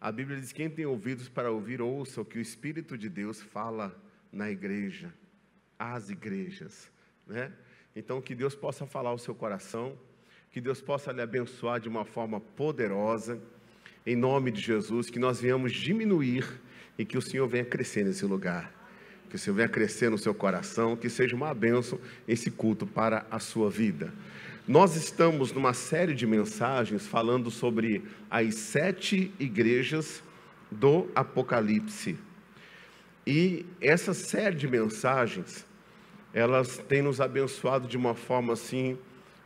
A Bíblia diz: quem tem ouvidos para ouvir, ouça o que o Espírito de Deus fala na igreja, às igrejas, né? Então, que Deus possa falar ao seu coração, que Deus possa lhe abençoar de uma forma poderosa, em nome de Jesus, que nós venhamos diminuir e que o Senhor venha crescer nesse lugar, que o Senhor venha crescer no seu coração, que seja uma bênção esse culto para a sua vida. Nós estamos numa série de mensagens falando sobre as 7 igrejas do Apocalipse. E essa série de mensagens, elas têm nos abençoado de uma forma assim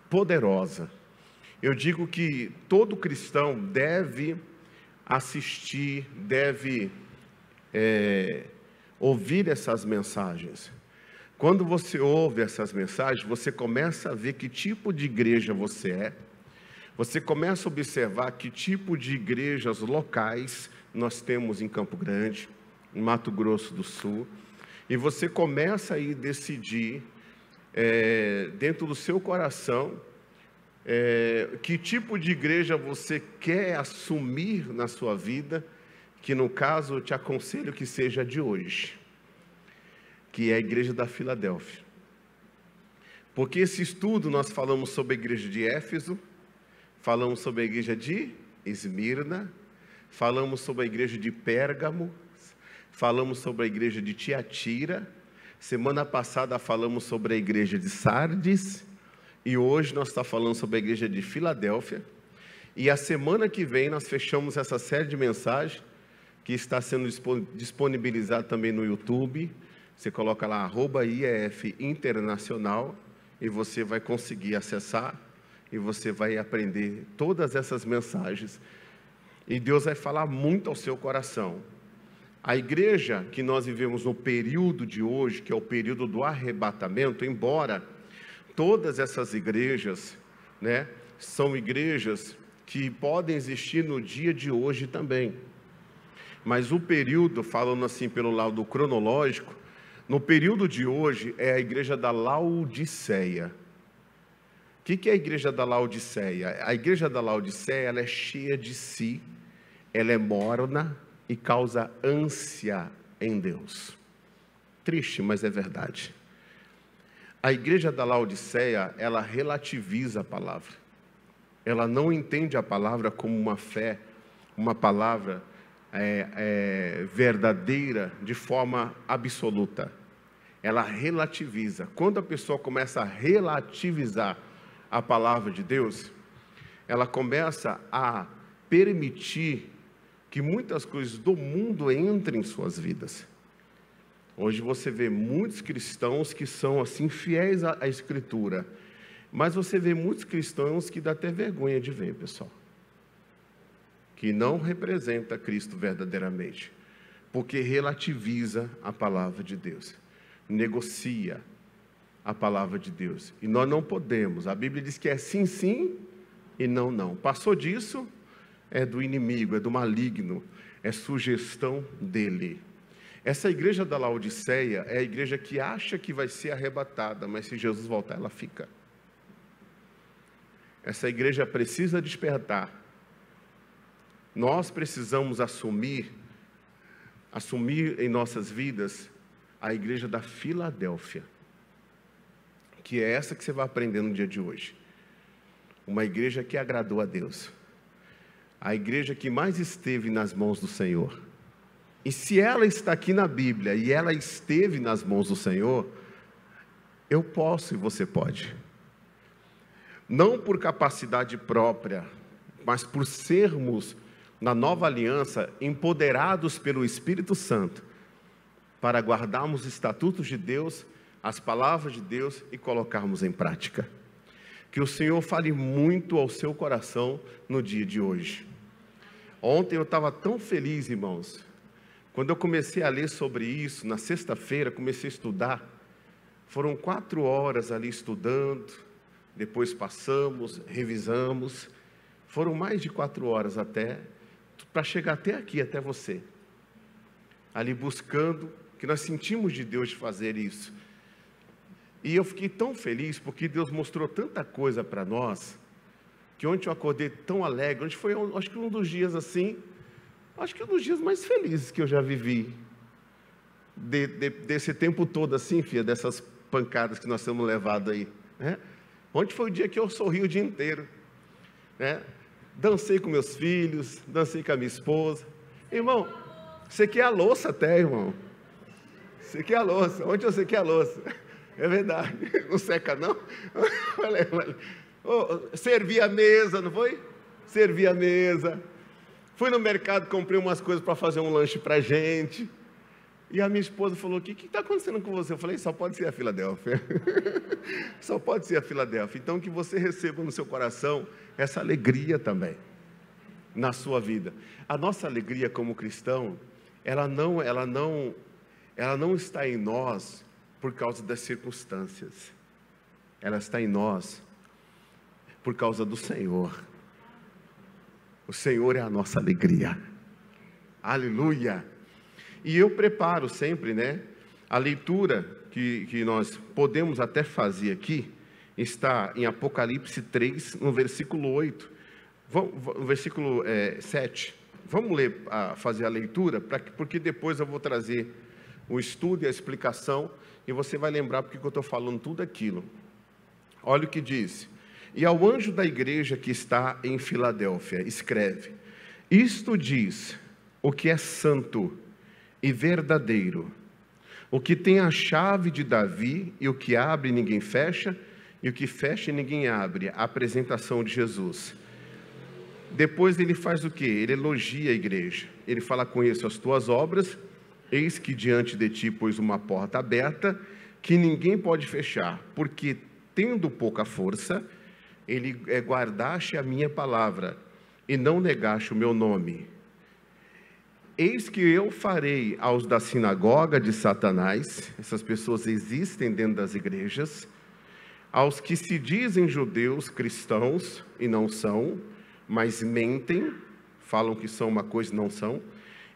poderosa. Eu digo que todo cristão deve assistir, deve ouvir essas mensagens. Quando você ouve essas mensagens, você começa a ver que tipo de igreja você é. Você começa a observar que tipo de igrejas locais nós temos em Campo Grande, em Mato Grosso do Sul. E você começa a decidir, dentro do seu coração, que tipo de igreja você quer assumir na sua vida, que no caso eu te aconselho que seja de hoje, que é a igreja da Filadélfia. Porque esse estudo nós falamos sobre a igreja de Éfeso, falamos sobre a igreja de Esmirna, falamos sobre a igreja de Pérgamo, falamos sobre a igreja de Tiatira, semana passada falamos sobre a igreja de Sardes, e hoje nós estamos falando sobre a igreja de Filadélfia, e a semana que vem nós fechamos essa série de mensagens, que está sendo disponibilizada também no YouTube. Você coloca lá, @IEF Internacional, e você vai conseguir acessar, e você vai aprender todas essas mensagens, e Deus vai falar muito ao seu coração. A igreja que nós vivemos no período de hoje, que é o período do arrebatamento, embora todas essas igrejas, né, são igrejas que podem existir no dia de hoje também, mas o período, falando assim pelo lado cronológico, no período de hoje é a igreja da Laodiceia. O que é a igreja da Laodiceia? A igreja da Laodiceia, ela é cheia de si, ela é morna e causa ânsia em Deus. Triste, mas é verdade. A igreja da Laodiceia, ela relativiza a palavra. Ela não entende a palavra como uma fé, uma palavra verdadeira de forma absoluta. Ela relativiza. Quando a pessoa começa a relativizar a palavra de Deus, ela começa a permitir que muitas coisas do mundo entrem em suas vidas. Hoje você vê muitos cristãos que são assim fiéis à Escritura, mas você vê muitos cristãos que dá até vergonha de ver, pessoal, que não representa Cristo verdadeiramente, porque relativiza a palavra de Deus, negocia a palavra de Deus, e nós não podemos. A Bíblia diz que é sim, sim, e não, não. Passou disso, é do inimigo, é do maligno, é sugestão dele. Essa igreja da Laodiceia é a igreja que acha que vai ser arrebatada, mas se Jesus voltar, ela fica. Essa igreja precisa despertar. Nós precisamos assumir em nossas vidas a igreja da Filadélfia, que é essa que você vai aprender no dia de hoje. Uma igreja que agradou a Deus, a igreja que mais esteve nas mãos do Senhor. E se ela está aqui na Bíblia e ela esteve nas mãos do Senhor, eu posso e você pode. Não por capacidade própria, mas por sermos, na nova aliança, empoderados pelo Espírito Santo, para guardarmos os estatutos de Deus, as palavras de Deus e colocarmos em prática. Que o Senhor fale muito ao seu coração no dia de hoje. Ontem eu estava tão feliz, irmãos, quando eu comecei a ler sobre isso, na sexta-feira, comecei a estudar. Foram 4 horas ali estudando, depois passamos, revisamos, foram mais de 4 horas até, para chegar até aqui, até você, ali buscando, que nós sentimos de Deus de fazer isso. E eu fiquei tão feliz, porque Deus mostrou tanta coisa para nós, que ontem eu acordei tão alegre. Ontem foi, acho que um dos dias assim, acho que é um dos dias mais felizes que eu já vivi. Desse tempo todo assim, filha, dessas pancadas que nós temos levado aí, né? Ontem foi o dia que eu sorri o dia inteiro, né? Dancei com meus filhos, dancei com a minha esposa. Irmão, sequei a louça até, irmão. Sequei a louça, ontem eu sequei a louça. É verdade, não seca não? Servi a mesa, não foi? Servi a mesa. Fui no mercado, comprei umas coisas para fazer um lanche para a gente. E a minha esposa falou, o que está acontecendo com você? Eu falei, só pode ser a Filadélfia. Só pode ser a Filadélfia. Então, que você receba no seu coração essa alegria também, na sua vida. A nossa alegria como cristão, ela não está em nós por causa das circunstâncias. Ela está em nós por causa do Senhor. O Senhor é a nossa alegria. Aleluia! E eu preparo sempre, né? A leitura que nós podemos até fazer aqui, está em Apocalipse 3, no versículo 8. No versículo 7. Vamos ler, fazer a leitura, porque depois eu vou trazer o estudo e a explicação, e você vai lembrar porque eu estou falando tudo aquilo. Olha o que diz. E ao anjo da igreja que está em Filadélfia, escreve: isto diz o que é santo e verdadeiro, o que tem a chave de Davi, e o que abre ninguém fecha, e o que fecha ninguém abre, a apresentação de Jesus. Depois ele faz o quê? Ele elogia a igreja, ele fala: conheço as tuas obras, eis que diante de ti pôs uma porta aberta, que ninguém pode fechar, porque tendo pouca força, ele guardaste a minha palavra, e não negaste o meu nome. Eis que eu farei aos da sinagoga de Satanás, essas pessoas existem dentro das igrejas, aos que se dizem judeus, cristãos, e não são, mas mentem, falam que são uma coisa e não são.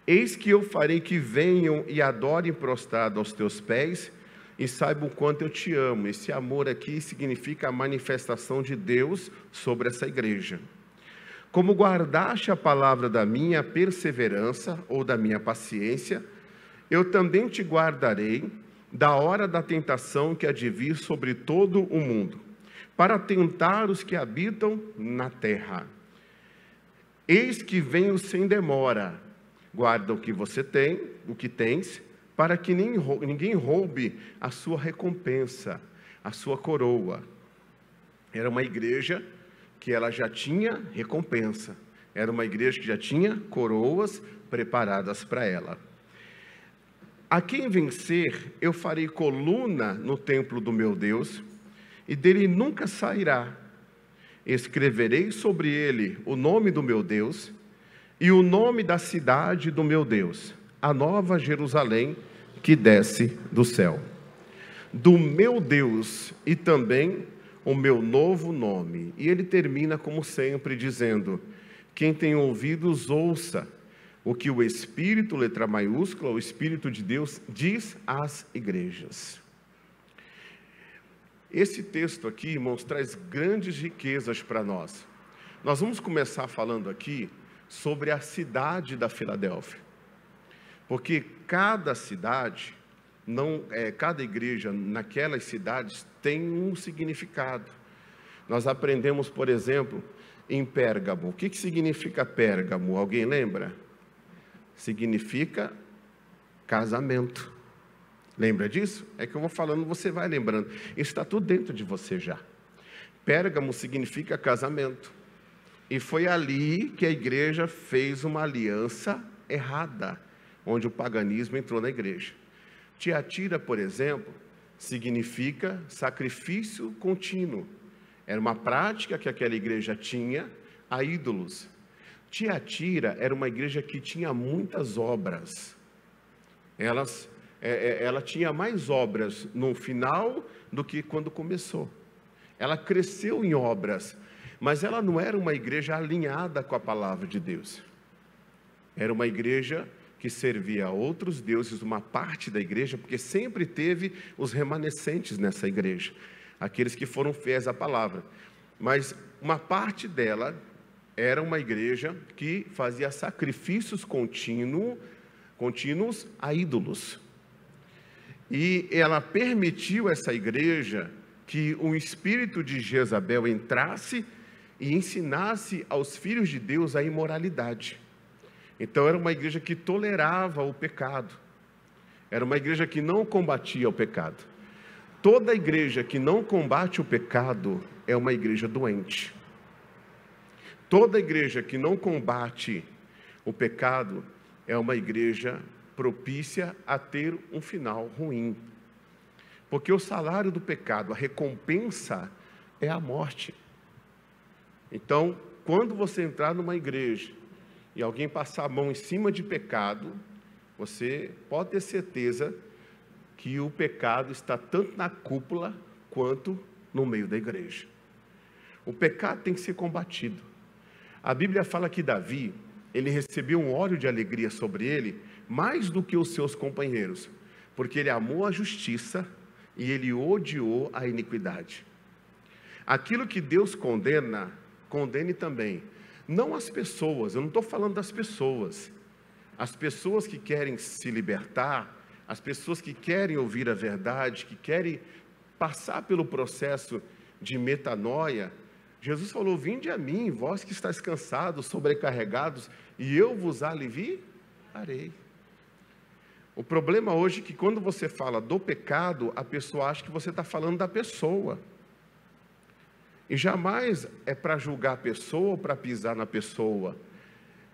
Eis que eu farei que venham e adorem prostrado aos teus pés, e saibam o quanto eu te amo. Esse amor aqui significa a manifestação de Deus sobre essa igreja. Como guardaste a palavra da minha perseverança, ou da minha paciência, eu também te guardarei da hora da tentação que há de vir sobre todo o mundo, para tentar os que habitam na terra. Eis que venho sem demora, guarda o que você tem, o que tens, para que ninguém roube a sua recompensa, a sua coroa. Era uma igreja que ela já tinha recompensa, era uma igreja que já tinha coroas preparadas para ela. A quem vencer, eu farei coluna no templo do meu Deus, e dele nunca sairá. Escreverei sobre ele o nome do meu Deus, e o nome da cidade do meu Deus, a nova Jerusalém, que desce do céu. Do meu Deus, e também o meu novo nome. E ele termina como sempre dizendo: quem tem ouvidos ouça o que o Espírito, letra maiúscula, o Espírito de Deus diz às igrejas. Esse texto aqui, irmãos, traz grandes riquezas para nós. Nós vamos começar falando aqui sobre a cidade da Filadélfia, porque cada cidade, cada igreja naquelas cidades tem um significado. Nós aprendemos, por exemplo, em Pérgamo. O que significa Pérgamo? Alguém lembra? Significa casamento. Lembra disso? É que eu vou falando, você vai lembrando. Isso está tudo dentro de você já. Pérgamo significa casamento. E foi ali que a igreja fez uma aliança errada, onde o paganismo entrou na igreja. Tiatira, por exemplo, significa sacrifício contínuo. Era uma prática que aquela igreja tinha a ídolos. Tiatira era uma igreja que tinha muitas obras. Ela tinha mais obras no final do que quando começou. Ela cresceu em obras, mas ela não era uma igreja alinhada com a palavra de Deus. Era uma igreja que servia a outros deuses, uma parte da igreja, porque sempre teve os remanescentes nessa igreja, aqueles que foram fiéis à palavra. Mas uma parte dela Era uma igreja que fazia sacrifícios contínuos a ídolos. E ela permitiu essa igreja que o espírito de Jezabel entrasse e ensinasse aos filhos de Deus a imoralidade. Então era uma igreja que tolerava o pecado. Era uma igreja que não combatia o pecado. Toda igreja que não combate o pecado é uma igreja doente. Toda igreja que não combate o pecado é uma igreja propícia a ter um final ruim. Porque o salário do pecado, a recompensa é a morte. Então, quando você entrar numa igreja e alguém passar a mão em cima de pecado, você pode ter certeza que o pecado está tanto na cúpula quanto no meio da igreja. O pecado tem que ser combatido. A Bíblia fala que Davi, ele recebeu um óleo de alegria sobre ele, mais do que os seus companheiros, porque ele amou a justiça e ele odiou a iniquidade. Aquilo que Deus condena, condene também. Não as pessoas, eu não estou falando das pessoas. As pessoas que querem se libertar, as pessoas que querem ouvir a verdade, que querem passar pelo processo de metanoia. Jesus falou: vinde a mim, vós que estáis cansados, sobrecarregados, e eu vos aliviarei. O problema hoje é que quando você fala do pecado, a pessoa acha que você está falando da pessoa. E jamais é para julgar a pessoa ou para pisar na pessoa,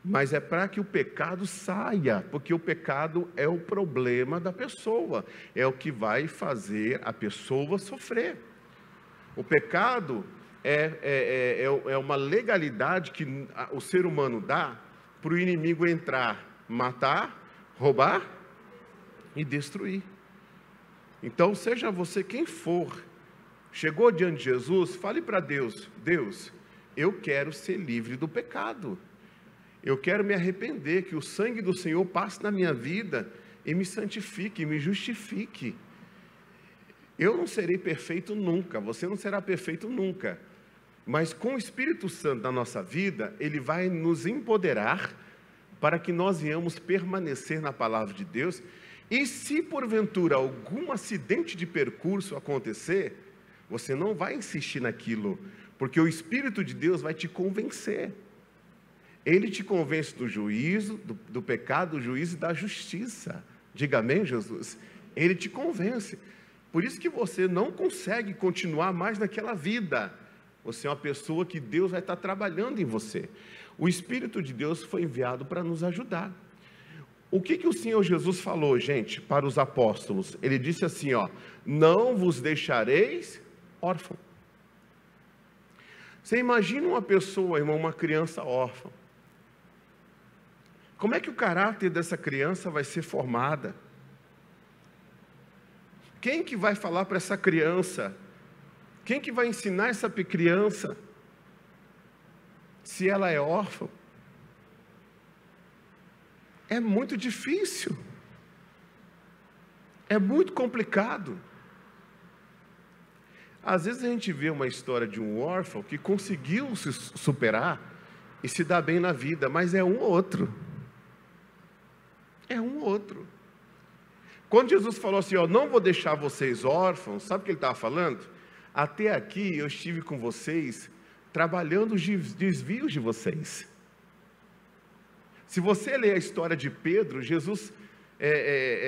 mas é para que o pecado saia, porque o pecado é o problema da pessoa, é o que vai fazer a pessoa sofrer. O pecado é uma legalidade que o ser humano dá para o inimigo entrar, matar, roubar e destruir. Então, seja você quem for, chegou diante de Jesus, fale para Deus: Deus, eu quero ser livre do pecado. Eu quero me arrepender, que o sangue do Senhor passe na minha vida e me santifique, me justifique. Eu não serei perfeito nunca, você não será perfeito nunca. Mas com o Espírito Santo na nossa vida, ele vai nos empoderar para que nós venhamos permanecer na palavra de Deus. E se porventura algum acidente de percurso acontecer, você não vai insistir naquilo, porque o Espírito de Deus vai te convencer. Ele te convence do juízo, do pecado, do juízo e da justiça. Diga amém, Jesus? Ele te convence. Por isso que você não consegue continuar mais naquela vida. Você é uma pessoa que Deus vai estar trabalhando em você. O Espírito de Deus foi enviado para nos ajudar. O que o Senhor Jesus falou, gente, para os apóstolos? Ele disse assim, ó: não vos deixareis órfão. Você imagina uma pessoa, irmão, uma criança órfã. Como é que o caráter dessa criança vai ser formada? Quem que vai falar para essa criança? Quem que vai ensinar essa criança? Se ela é órfã? É muito difícil. É muito complicado. Às vezes a gente vê uma história de um órfão que conseguiu se superar e se dar bem na vida, mas é um ou outro. É um ou outro. Quando Jesus falou assim, ó, não vou deixar vocês órfãos, sabe o que ele estava falando? Até aqui eu estive com vocês, trabalhando os desvios de vocês. Se você ler a história de Pedro, Jesus,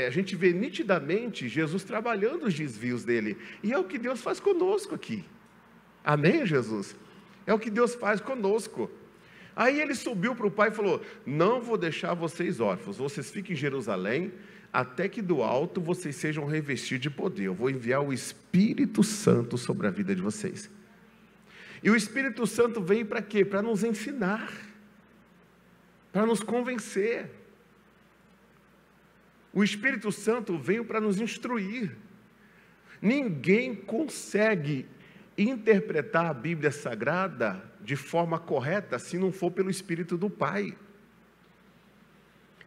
a gente vê nitidamente Jesus trabalhando os desvios dele. E é o que Deus faz conosco aqui. Amém, Jesus? É o que Deus faz conosco. Aí ele subiu para o pai e falou: não vou deixar vocês órfãos, vocês fiquem em Jerusalém, até que do alto vocês sejam revestidos de poder. Eu vou enviar o Espírito Santo sobre a vida de vocês. E o Espírito Santo veio para quê? Para nos ensinar, para nos convencer. O Espírito Santo veio para nos instruir. Ninguém consegue interpretar a Bíblia Sagrada de forma correta se não for pelo Espírito do Pai,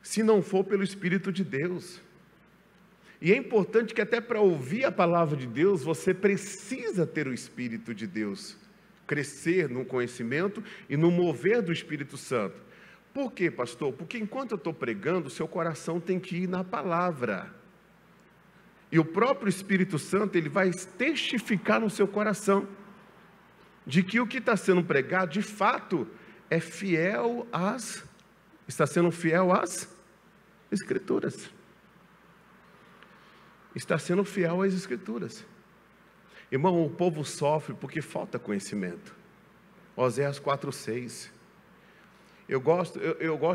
se não for pelo Espírito de Deus. E é importante que até para ouvir a palavra de Deus, você precisa ter o Espírito de Deus crescer no conhecimento e no mover do Espírito Santo. Por quê, pastor? Porque enquanto eu estou pregando, o seu coração tem que ir na palavra. E o próprio Espírito Santo, ele vai testificar no seu coração de que o que está sendo pregado, de fato, está sendo fiel às Escrituras. Está sendo fiel às Escrituras. Irmão, o povo sofre porque falta conhecimento. Oséias 4:6. Eu gosto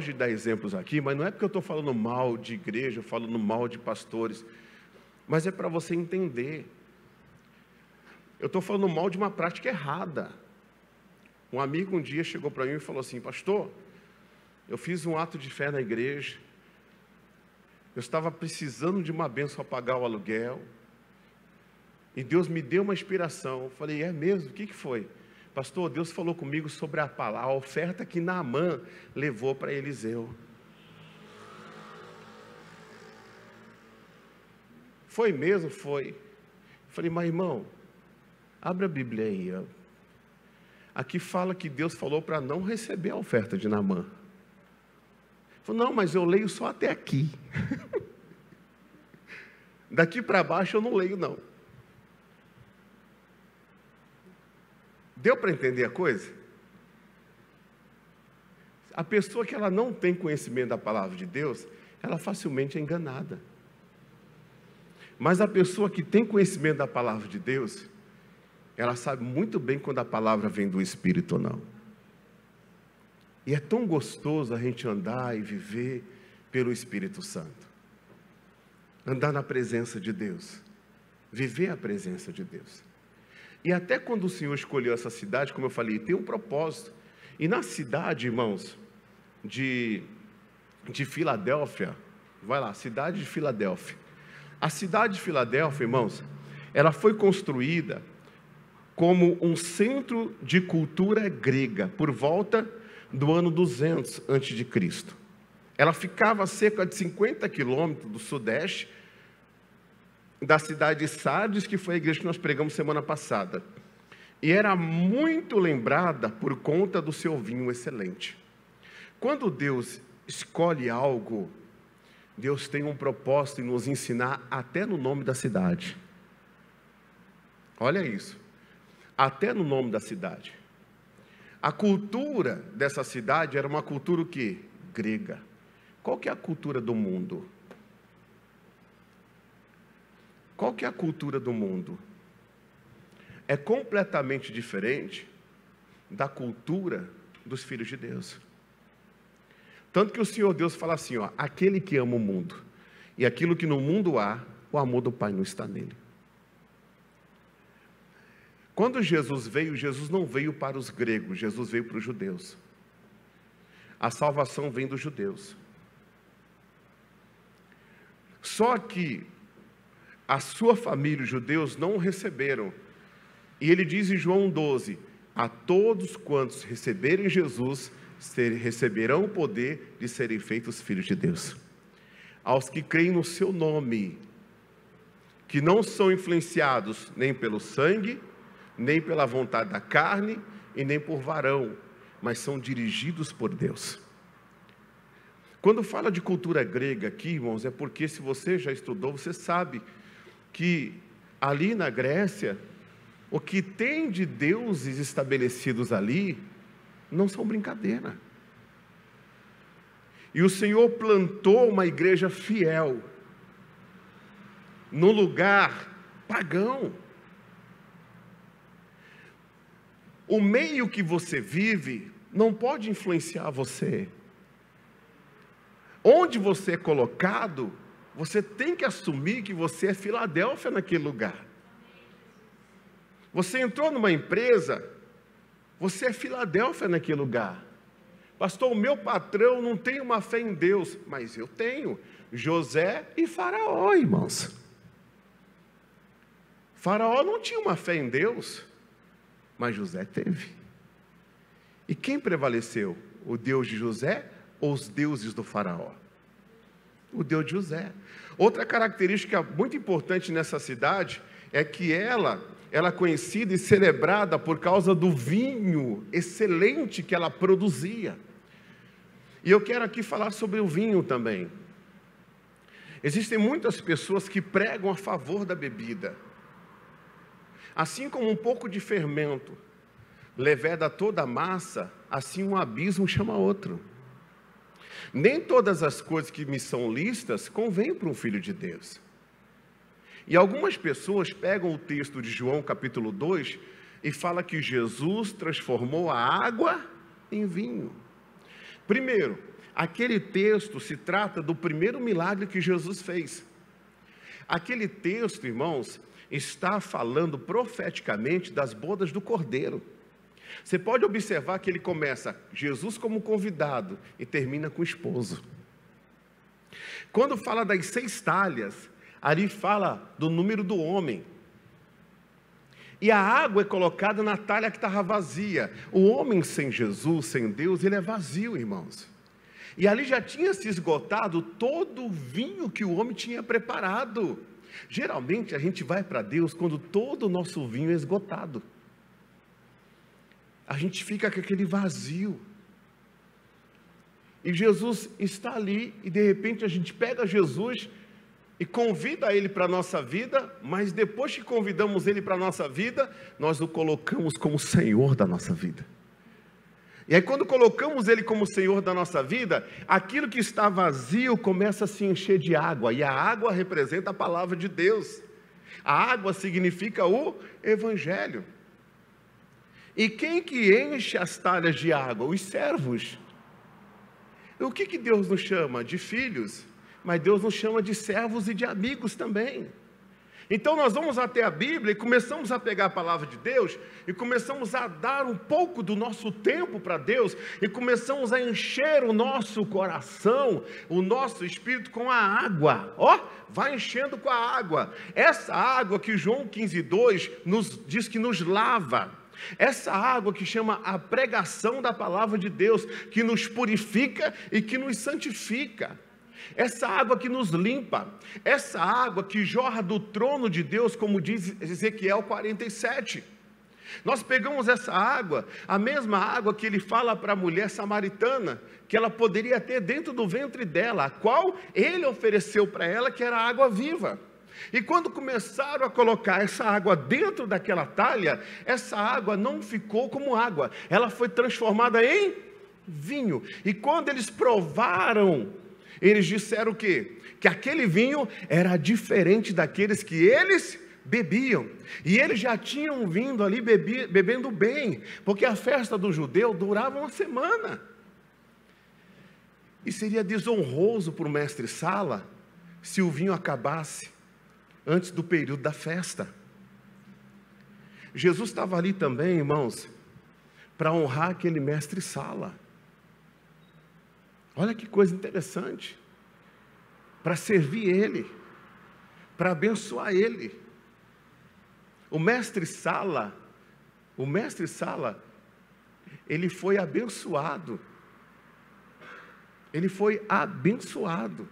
de dar exemplos aqui, mas não é porque eu estou falando mal de igreja, falando mal de pastores, mas é para você entender. Eu estou falando mal de uma prática errada. Um amigo um dia chegou para mim e falou assim: pastor, eu fiz um ato de fé na igreja, eu estava precisando de uma bênção para pagar o aluguel, e Deus me deu uma inspiração. Eu falei: é mesmo? O que foi? Pastor, Deus falou comigo sobre a palavra, a oferta que Naamã levou para Eliseu. Foi mesmo? Foi. Eu falei: mas irmão, abre a Bíblia aí. Ó. Aqui fala que Deus falou para não receber a oferta de Naamã. Ele falou: não, mas eu leio só até aqui. Daqui para baixo eu não leio, não. Deu para entender a coisa? A pessoa que ela não tem conhecimento da palavra de Deus, ela facilmente é enganada. Mas a pessoa que tem conhecimento da palavra de Deus, ela sabe muito bem quando a palavra vem do Espírito ou não. E é tão gostoso a gente andar e viver pelo Espírito Santo. Andar na presença de Deus. Viver a presença de Deus. E até quando o Senhor escolheu essa cidade, como eu falei, tem um propósito. E na cidade, irmãos, de Filadélfia, vai lá, cidade de Filadélfia. A cidade de Filadélfia, irmãos, ela foi construída como um centro de cultura grega, por volta do ano 200 a.C. Ela ficava a cerca de 50 quilômetros do sudeste da cidade de Sardes, que foi a igreja que nós pregamos semana passada. E era muito lembrada por conta do seu vinho excelente. Quando Deus escolhe algo, Deus tem um propósito em nos ensinar até no nome da cidade. Olha isso. Até no nome da cidade. A cultura dessa cidade era uma cultura o quê? Grega. Qual que é a cultura do mundo? Qual que é a cultura do mundo? É completamente diferente da cultura dos filhos de Deus. Tanto que o Senhor Deus fala assim, ó, aquele que ama o mundo, e aquilo que no mundo há, o amor do Pai não está nele. Quando Jesus veio, Jesus não veio para os gregos, Jesus veio para os judeus. A salvação vem dos judeus. Só que a sua família, os judeus, não o receberam. E ele diz em João 12, a todos quantos receberem Jesus, receberão o poder de serem feitos filhos de Deus. Aos que creem no seu nome, que não são influenciados nem pelo sangue, nem pela vontade da carne, e nem por varão, mas são dirigidos por Deus. Quando fala de cultura grega aqui, irmãos, é porque se você já estudou, você sabe que ali na Grécia, o que tem de deuses estabelecidos ali, não são brincadeira. E o Senhor plantou uma igreja fiel, num lugar pagão. O meio que você vive, não pode influenciar você. Onde você é colocado, você tem que assumir que você é Filadélfia naquele lugar. Você entrou numa empresa, você é Filadélfia naquele lugar. Pastor, o meu patrão não tem uma fé em Deus, mas eu tenho. José e Faraó, irmãos. Faraó não tinha uma fé em Deus, mas José teve. E quem prevaleceu? O Deus de José ou os deuses do Faraó? O Deus de José. Outra característica muito importante nessa cidade é que ela ela é conhecida e celebrada por causa do vinho excelente que ela produzia. E eu quero aqui falar sobre o vinho também. Existem muitas pessoas que pregam a favor da bebida. Assim como um pouco de fermento leveda toda a massa, assim um abismo chama outro. Nem todas as coisas que me são listas convêm para um filho de Deus. E algumas pessoas pegam o texto de João capítulo 2 e falam que Jesus transformou a água em vinho. Primeiro, aquele texto se trata do primeiro milagre que Jesus fez. Aquele texto, irmãos, está falando profeticamente das bodas do Cordeiro. Você pode observar que ele começa Jesus como convidado e termina com o esposo. Quando fala das 6 talhas, ali fala do número do homem. E a água é colocada na talha que estava vazia. O homem sem Jesus, sem Deus, ele é vazio, irmãos. E ali já tinha se esgotado todo o vinho que o homem tinha preparado. Geralmente a gente vai para Deus quando todo o nosso vinho é esgotado. A gente fica com aquele vazio. E Jesus está ali e de repente a gente pega Jesus e convida ele para a nossa vida, mas depois que convidamos ele para a nossa vida, nós o colocamos como Senhor da nossa vida. E aí quando colocamos ele como Senhor da nossa vida, aquilo que está vazio começa a se encher de água, e a água representa a palavra de Deus. A água significa o Evangelho. E quem que enche as talhas de água? Os servos. O que Deus nos chama? De filhos. Mas Deus nos chama de servos e de amigos também. Então nós vamos até a Bíblia e começamos a pegar a palavra de Deus e começamos a dar um pouco do nosso tempo para Deus e começamos a encher o nosso coração, o nosso espírito com a água. Vai enchendo com a água. Essa água que João 15:2 nos diz que nos lava. Essa água que chama a pregação da palavra de Deus, que nos purifica e que nos santifica. Essa água que nos limpa, essa água que jorra do trono de Deus, como diz Ezequiel 47. Nós pegamos essa água, a mesma água que ele fala para a mulher samaritana, que ela poderia ter dentro do ventre dela, a qual ele ofereceu para ela, que era água viva. E quando começaram a colocar essa água dentro daquela talha, essa água não ficou como água, ela foi transformada em vinho. E quando eles provaram, eles disseram o quê? Que aquele vinho era diferente daqueles que eles bebiam. E eles já tinham vindo ali bebendo bem, porque a festa do judeu durava uma semana. E seria desonroso para o mestre-sala se o vinho acabasse antes do período da festa. Jesus estava ali também, irmãos, para honrar aquele mestre-sala. Olha que coisa interessante, para servir ele, para abençoar ele. O mestre-sala, ele foi abençoado. Ele foi abençoado.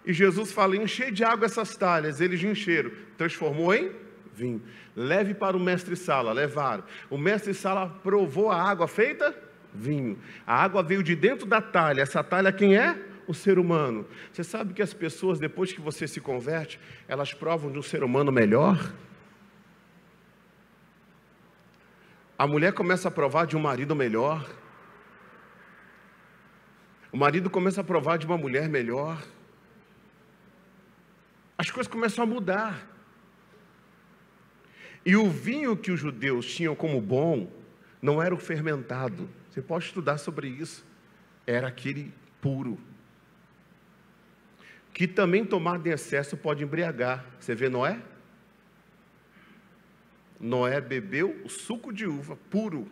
E Jesus fala, encher de água essas talhas. Eles encheram, transformou em vinho. Leve para o mestre-sala, levaram. O mestre-sala provou a água feita vinho. A água veio de dentro da talha. Essa talha quem é? O ser humano. Você sabe que as pessoas, depois que você se converte, elas provam de um ser humano melhor? A mulher começa a provar de um marido melhor. O marido começa a provar de uma mulher melhor. As coisas começam a mudar. E o vinho que os judeus tinham como bom, não era o fermentado. Você pode estudar sobre isso. Era aquele puro. Que também tomado em excesso pode embriagar. Você vê Noé? Noé bebeu o suco de uva puro.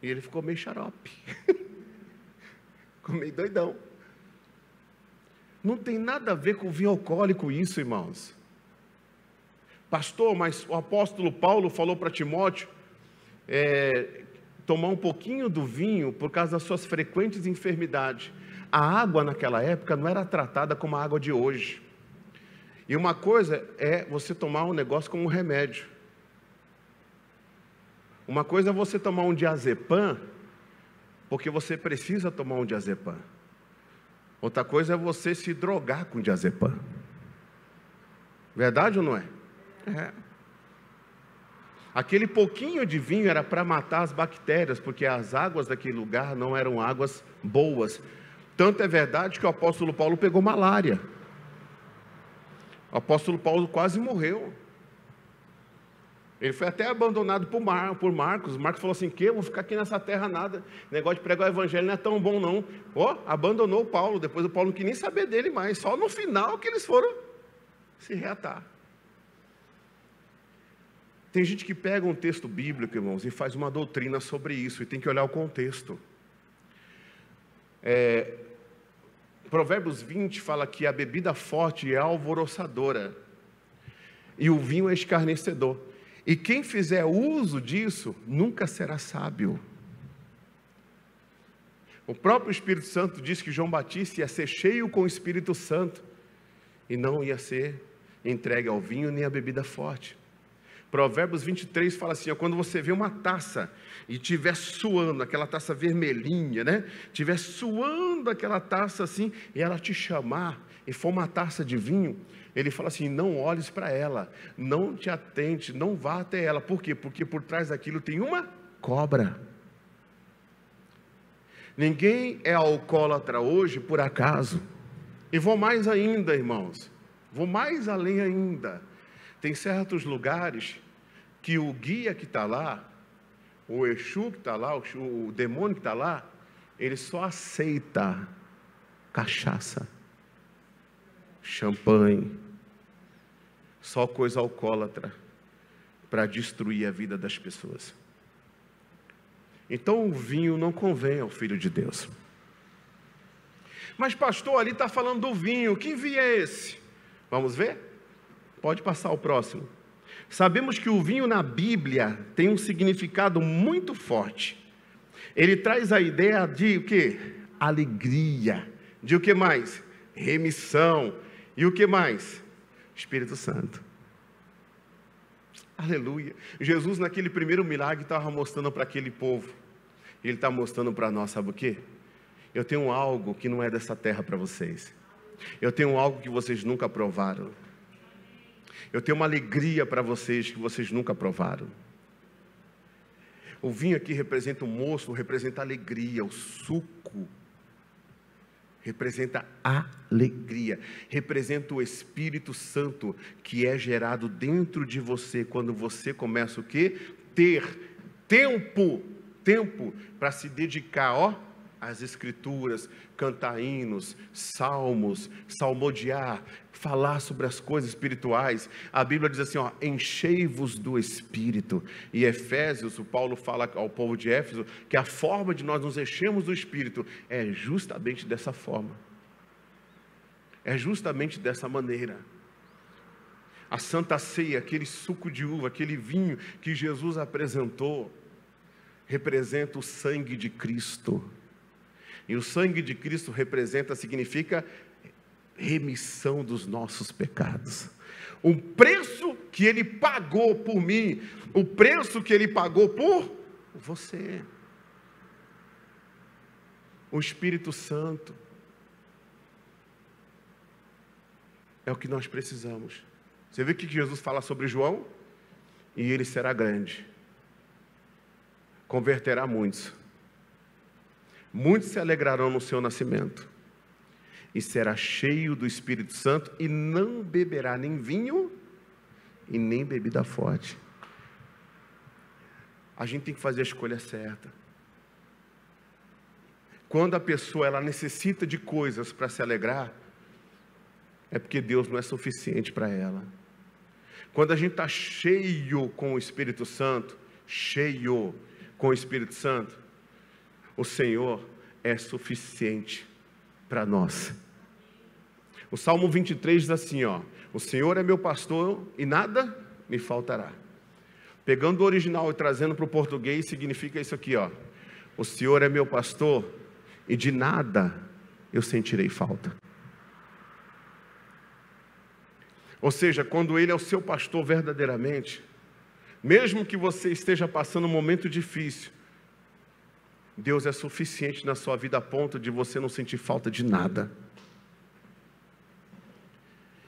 E ele ficou meio xarope. Ficou meio doidão. Não tem nada a ver com vinho alcoólico isso, irmãos. Pastor, mas o apóstolo Paulo falou para Timóteo tomar um pouquinho do vinho por causa das suas frequentes enfermidades. A água naquela época não era tratada como a água de hoje. E uma coisa é você tomar um negócio como um remédio. Uma coisa é você tomar um diazepam, porque você precisa tomar um diazepam. Outra coisa é você se drogar com diazepam. Verdade ou não é? É. Aquele pouquinho de vinho era para matar as bactérias, porque as águas daquele lugar não eram águas boas. Tanto é verdade que o apóstolo Paulo pegou malária. O apóstolo Paulo quase morreu. Ele foi até abandonado por Marcos. Marcos falou assim: que eu vou ficar aqui nessa terra nada. Negócio de pregar o evangelho não é tão bom não. Abandonou o Paulo. Depois o Paulo não quis nem saber dele mais. Só no final que eles foram se reatar. Tem gente que pega um texto bíblico, irmãos, e faz uma doutrina sobre isso, e tem que olhar o contexto. Provérbios 20 fala que a bebida forte é alvoroçadora, e o vinho é escarnecedor. E quem fizer uso disso, nunca será sábio. O próprio Espírito Santo disse que João Batista ia ser cheio com o Espírito Santo, e não ia ser entregue ao vinho nem à bebida forte. Provérbios 23 fala assim: quando você vê uma taça e estiver suando, aquela taça vermelhinha, né? Estiver suando aquela taça assim, e ela te chamar, e for uma taça de vinho, ele fala assim: não olhes para ela, não te atente, não vá até ela. Por quê? Porque por trás daquilo tem uma cobra. Ninguém é alcoólatra hoje por acaso. E vou mais ainda, irmãos, vou mais além ainda. Tem certos lugares que o guia que está lá, o Exu que está lá, o demônio que está lá, ele só aceita cachaça, champanhe, só coisa alcoólatra, para destruir a vida das pessoas. Então o vinho não convém ao Filho de Deus. Mas pastor, ali está falando do vinho, que vinho é esse? Vamos ver? Pode passar o próximo. Sabemos que o vinho na Bíblia tem um significado muito forte. Ele traz a ideia de o quê? Alegria. De o que mais? Remissão. E o que mais? Espírito Santo. Aleluia. Jesus, naquele primeiro milagre, estava mostrando para aquele povo. Ele está mostrando para nós, sabe o quê? Eu tenho algo que não é dessa terra para vocês. Eu tenho algo que vocês nunca provaram. Eu tenho uma alegria para vocês que vocês nunca provaram. O vinho aqui representa o moço, representa a alegria. O suco representa alegria. Representa o Espírito Santo que é gerado dentro de você quando você começa o quê? Ter tempo para se dedicar, às Escrituras, cantar hinos, salmos, salmodiar, falar sobre as coisas espirituais. A Bíblia diz assim, enchei-vos do Espírito. E Efésios, o Paulo fala ao povo de Éfeso, que a forma de nós nos enchermos do Espírito é justamente dessa forma. É justamente dessa maneira. A Santa Ceia, aquele suco de uva, aquele vinho que Jesus apresentou, representa o sangue de Cristo. E o sangue de Cristo significa remissão dos nossos pecados. O preço que Ele pagou por mim, o preço que Ele pagou por você. O Espírito Santo é o que nós precisamos. Você vê que Jesus fala sobre João? E ele será grande, converterá muitos. Muitos se alegrarão no seu nascimento, e será cheio do Espírito Santo, e não beberá nem vinho, e nem bebida forte. A gente tem que fazer a escolha certa. Quando a pessoa ela necessita de coisas para se alegrar, é porque Deus não é suficiente para ela. Quando a gente está cheio com o Espírito Santo, o Senhor é suficiente para nós. O Salmo 23 diz assim, o Senhor é meu pastor e nada me faltará. Pegando o original e trazendo para o português, significa isso aqui, o Senhor é meu pastor e de nada eu sentirei falta. Ou seja, quando Ele é o seu pastor verdadeiramente, mesmo que você esteja passando um momento difícil, Deus é suficiente na sua vida a ponto de você não sentir falta de nada.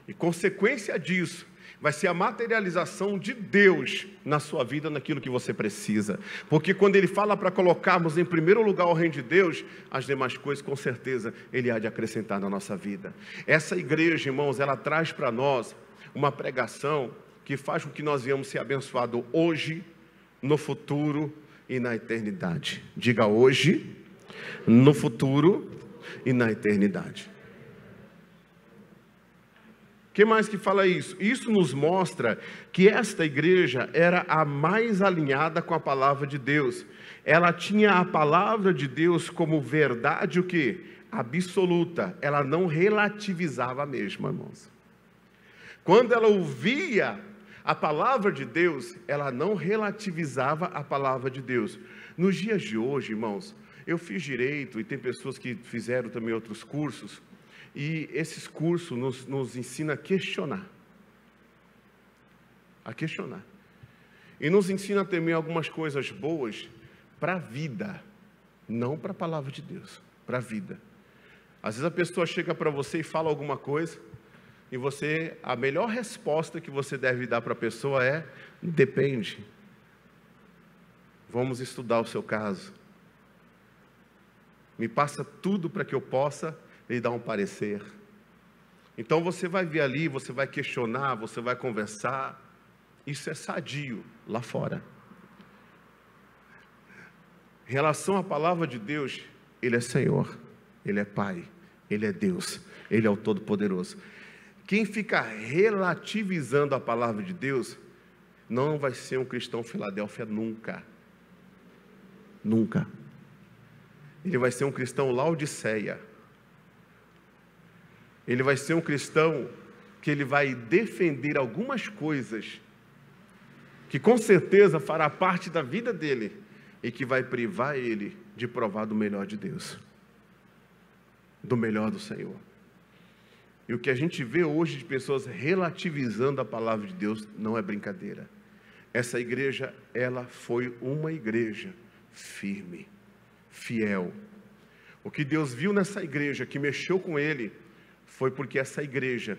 E consequência disso vai ser a materialização de Deus na sua vida, naquilo que você precisa. Porque quando Ele fala para colocarmos em primeiro lugar o reino de Deus, as demais coisas com certeza Ele há de acrescentar na nossa vida. Essa igreja, irmãos, ela traz para nós uma pregação que faz com que nós venhamos ser abençoados hoje, no futuro e na eternidade. Diga hoje, no futuro e na eternidade. O que mais que fala isso? Isso nos mostra que esta igreja era a mais alinhada com a palavra de Deus. Ela tinha a palavra de Deus como verdade, o quê? Absoluta. Ela não relativizava a mesma, irmãos. Quando ela ouvia a palavra de Deus, ela não relativizava a palavra de Deus. Nos dias de hoje, irmãos, eu fiz direito e tem pessoas que fizeram também outros cursos, e esses cursos nos ensinam a questionar. A questionar. E nos ensina também algumas coisas boas para a vida, não para a palavra de Deus, para a vida. Às vezes a pessoa chega para você e fala alguma coisa, e você, a melhor resposta que você deve dar para a pessoa é: depende. Vamos estudar o seu caso. Me passa tudo para que eu possa lhe dar um parecer. Então você vai vir ali, você vai questionar, você vai conversar. Isso é sadio lá fora. Em relação à palavra de Deus, Ele é Senhor, Ele é Pai, Ele é Deus, Ele é o Todo-Poderoso. Quem fica relativizando a palavra de Deus não vai ser um cristão Filadélfia nunca. Nunca. Ele vai ser um cristão Laodiceia. Ele vai ser um cristão que ele vai defender algumas coisas que com certeza fará parte da vida dele e que vai privar ele de provar do melhor de Deus, do melhor do Senhor. E o que a gente vê hoje de pessoas relativizando a palavra de Deus não é brincadeira. Essa igreja, ela foi uma igreja firme, fiel. O que Deus viu nessa igreja, que mexeu com ele, foi porque essa igreja,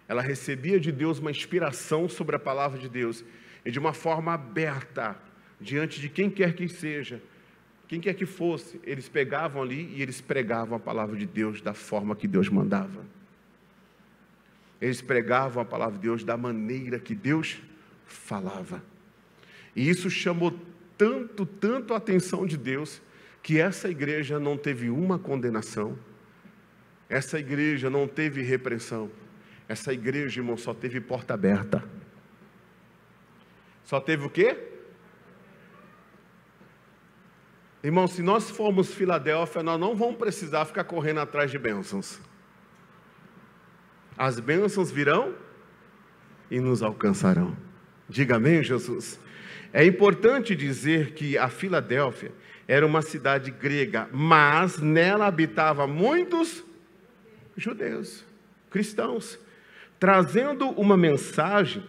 ela recebia de Deus uma inspiração sobre a palavra de Deus, e de uma forma aberta, diante de quem quer que seja, quem quer que fosse, eles pegavam ali e eles pregavam a palavra de Deus da forma que Deus mandava. Eles pregavam a palavra de Deus da maneira que Deus falava. E isso chamou tanto a atenção de Deus, que essa igreja não teve uma condenação, essa igreja não teve repreensão, essa igreja, irmão, só teve porta aberta. Só teve o quê? Irmão, se nós formos Filadélfia, nós não vamos precisar ficar correndo atrás de bênçãos. As bênçãos virão e nos alcançarão. Diga amém, Jesus. É importante dizer que a Filadélfia era uma cidade grega, mas nela habitavam muitos judeus, cristãos, trazendo uma mensagem.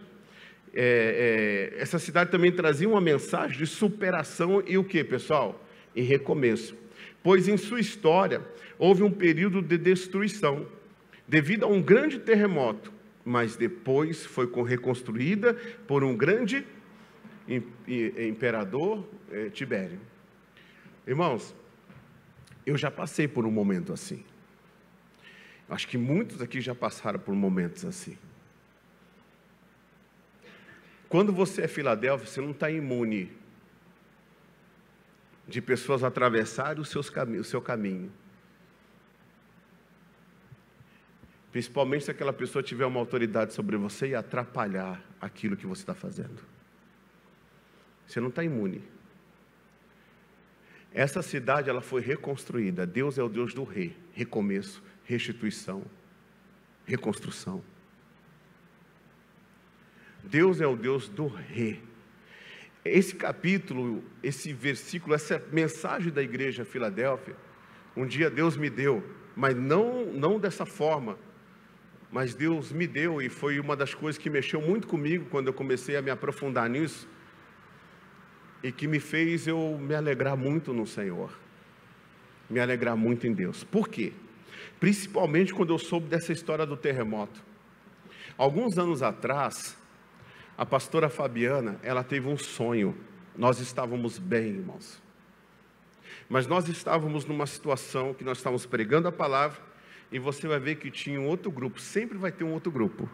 Essa cidade também trazia uma mensagem de superação e o que, pessoal? E recomeço. Pois em sua história houve um período de destruição, devido a um grande terremoto, mas depois foi reconstruída por um grande imperador, Tibério. Irmãos, eu já passei por um momento assim. Acho que muitos aqui já passaram por momentos assim. Quando você é Filadélfia, você não está imune de pessoas atravessarem o seu caminho. Principalmente se aquela pessoa tiver uma autoridade sobre você e atrapalhar aquilo que você está fazendo. Você não está imune. Essa cidade, ela foi reconstruída. Deus é o Deus do recomeço, restituição, reconstrução. Deus é o Deus do Esse capítulo, esse versículo, essa mensagem da igreja Filadélfia, um dia Deus me deu, mas não dessa forma. Mas Deus me deu, e foi uma das coisas que mexeu muito comigo quando eu comecei a me aprofundar nisso, e que me fez eu me alegrar muito no Senhor, me alegrar muito em Deus. Por quê? Principalmente quando eu soube dessa história do terremoto. Alguns anos atrás, a pastora Fabiana, ela teve um sonho. Nós estávamos bem, irmãos, mas nós estávamos numa situação que nós estávamos pregando a palavra, e você vai ver que tinha um outro grupo. Sempre vai ter um outro grupo.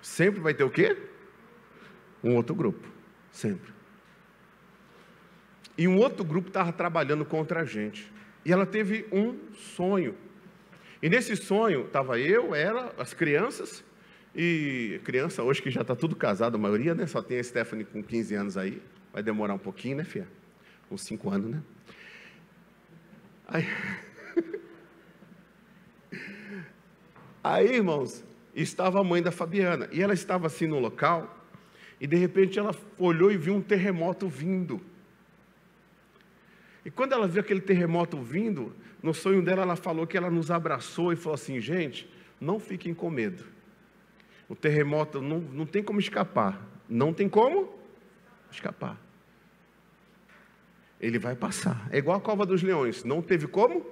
Sempre vai ter o quê? Um outro grupo, sempre. E um outro grupo estava trabalhando contra a gente. E ela teve um sonho. E nesse sonho, estava eu, ela, as crianças. E criança hoje que já está tudo casado, a maioria, né? Só tem a Stephanie com 15 anos aí. Vai demorar um pouquinho, né, filha? Uns 5 anos, né? Aí, irmãos, estava a mãe da Fabiana. E ela estava assim no local. E de repente ela olhou e viu um terremoto vindo. E quando ela viu aquele terremoto vindo, no sonho dela ela falou que ela nos abraçou e falou assim: gente, não fiquem com medo. O terremoto não tem como escapar. Não tem como escapar. Ele vai passar. É igual a cova dos leões. Não teve como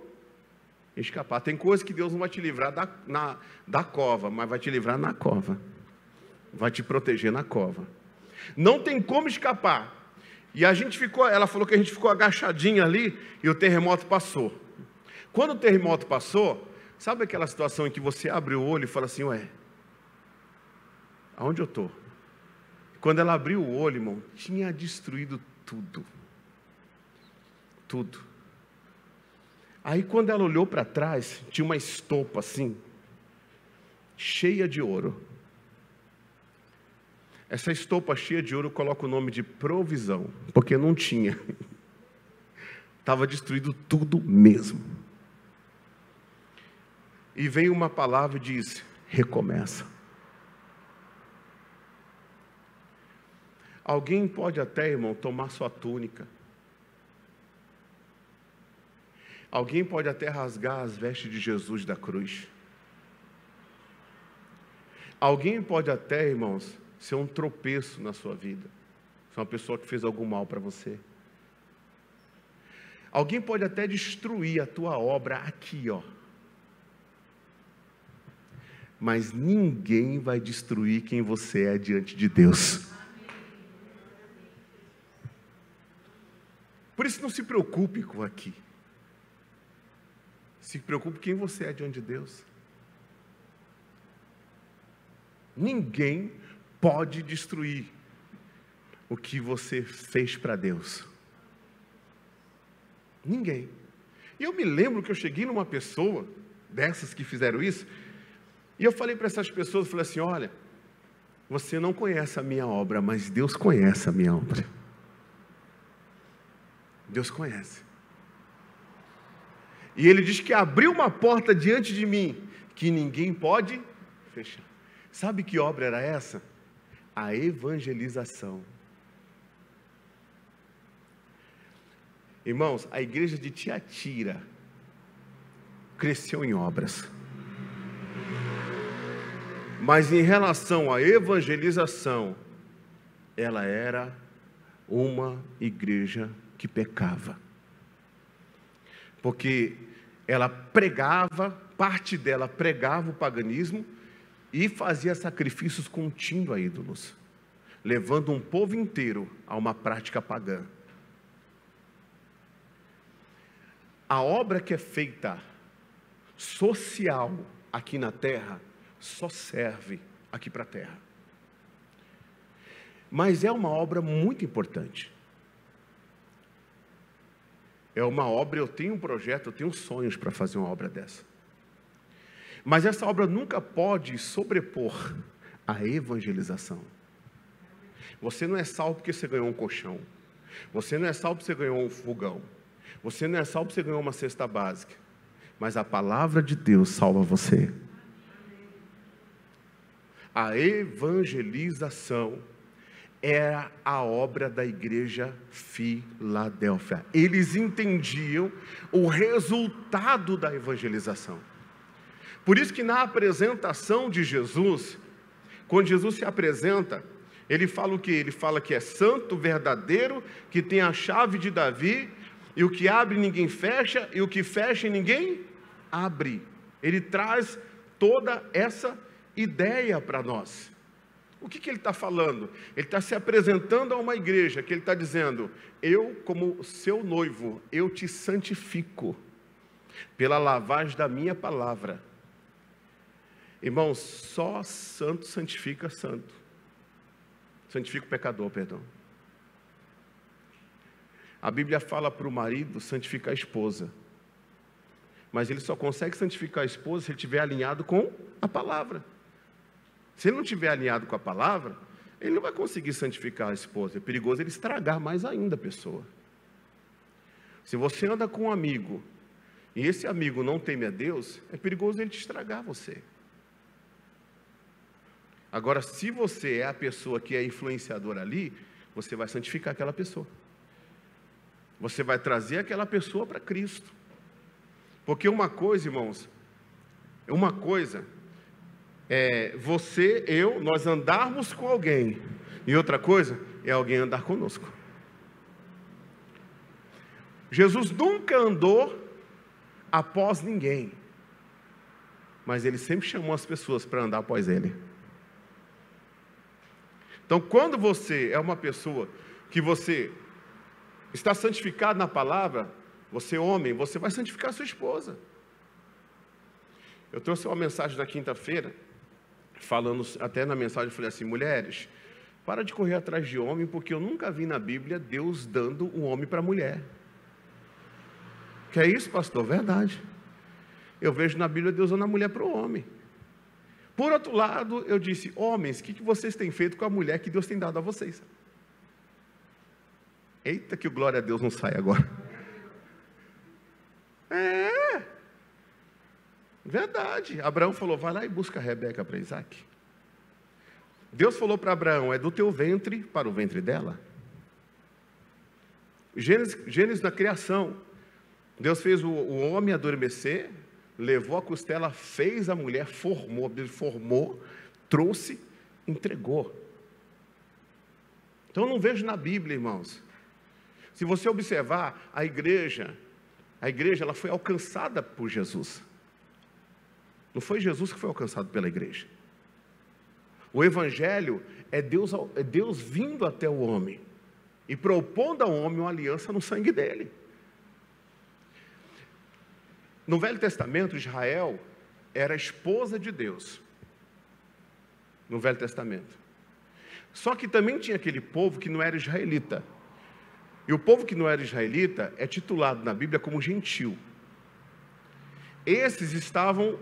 escapar. Tem coisas que Deus não vai te livrar da cova, mas vai te livrar na cova. Vai te proteger na cova. Não tem como escapar. E a gente ficou, ela falou que a gente ficou agachadinha ali e o terremoto passou. Quando o terremoto passou, sabe aquela situação em que você abre o olho e fala assim: ué, aonde eu estou? Quando ela abriu o olho, irmão, tinha destruído tudo. Tudo. Aí quando ela olhou para trás, tinha uma estopa assim, cheia de ouro. Essa estopa cheia de ouro coloca o nome de provisão, porque não tinha. Estava destruído tudo mesmo. E veio uma palavra e disse: recomeça. Alguém pode até, irmão, tomar sua túnica. Alguém pode até rasgar as vestes de Jesus da cruz. Alguém pode até, irmãos, ser um tropeço na sua vida. Ser uma pessoa que fez algum mal para você. Alguém pode até destruir a tua obra aqui, ó. Mas ninguém vai destruir quem você é diante de Deus. Por isso não se preocupe com aqui. Se preocupe quem você é diante de Deus. Ninguém pode destruir o que você fez para Deus. Ninguém. E eu me lembro que eu cheguei numa pessoa dessas que fizeram isso, e eu falei para essas pessoas, eu falei assim: olha, você não conhece a minha obra, mas Deus conhece a minha obra. Deus conhece. E Ele diz que abriu uma porta diante de mim, que ninguém pode fechar. Sabe que obra era essa? A evangelização. Irmãos, a igreja de Tiatira cresceu em obras. Mas em relação à evangelização, ela era uma igreja que pecava. Porque ela pregava, parte dela pregava o paganismo e fazia sacrifícios contínuos a ídolos, levando um povo inteiro a uma prática pagã. A obra que é feita social aqui na terra só serve aqui para a terra. Mas é uma obra muito importante. É uma obra, eu tenho um projeto, eu tenho sonhos para fazer uma obra dessa. Mas essa obra nunca pode sobrepor a evangelização. Você não é salvo porque você ganhou um colchão. Você não é salvo porque você ganhou um fogão. Você não é salvo porque você ganhou uma cesta básica. Mas a palavra de Deus salva você. A evangelização era a obra da igreja Filadélfia. Eles entendiam o resultado da evangelização. Por isso que na apresentação de Jesus, quando Jesus se apresenta, ele fala o quê? Ele fala que é santo, verdadeiro, que tem a chave de Davi, e o que abre ninguém fecha, e o que fecha ninguém abre. Ele traz toda essa ideia para nós. O que ele está falando? Ele está se apresentando a uma igreja, que ele está dizendo: eu, como seu noivo, eu te santifico, pela lavagem da minha palavra. Irmãos, só santo santifica santo. Santifica o pecador, perdão. A Bíblia fala para o marido santificar a esposa. Mas ele só consegue santificar a esposa se ele estiver alinhado com a palavra. Se ele não estiver alinhado com a palavra, ele não vai conseguir santificar a esposa. É perigoso ele estragar mais ainda a pessoa. Se você anda com um amigo, e esse amigo não teme a Deus, é perigoso ele te estragar você. Agora, se você é a pessoa que é influenciadora ali, você vai santificar aquela pessoa. Você vai trazer aquela pessoa para Cristo. Porque uma coisa, irmãos, uma coisa é você, eu, nós andarmos com alguém. E outra coisa é alguém andar conosco. Jesus nunca andou após ninguém. Mas ele sempre chamou as pessoas para andar após ele. Então, quando você é uma pessoa que você está santificado na palavra, você homem, você vai santificar a sua esposa. Eu trouxe uma mensagem da quinta-feira, falando, até na mensagem eu falei assim: mulheres, para de correr atrás de homem, porque eu nunca vi na Bíblia Deus dando um homem para a mulher. Que é isso, pastor? Verdade. Eu vejo na Bíblia Deus dando a mulher para o homem. Por outro lado, eu disse: homens, o que vocês têm feito com a mulher que Deus tem dado a vocês? Eita, que o glória a Deus não sai agora. É verdade. Abraão falou: vai lá e busca a Rebeca para Isaac. Deus falou para Abraão: é do teu ventre para o ventre dela. Gênesis na criação, Deus fez o homem adormecer, levou a costela, fez a mulher, formou, trouxe, entregou. Então eu não vejo na Bíblia, irmãos. Se você observar, a igreja ela foi alcançada por Jesus. Não foi Jesus que foi alcançado pela igreja. O evangelho é Deus vindo até o homem e propondo ao homem uma aliança no sangue dele. No Velho Testamento, Israel era a esposa de Deus. No Velho Testamento. Só que também tinha aquele povo que não era israelita. E o povo que não era israelita é titulado na Bíblia como gentil. Esses estavam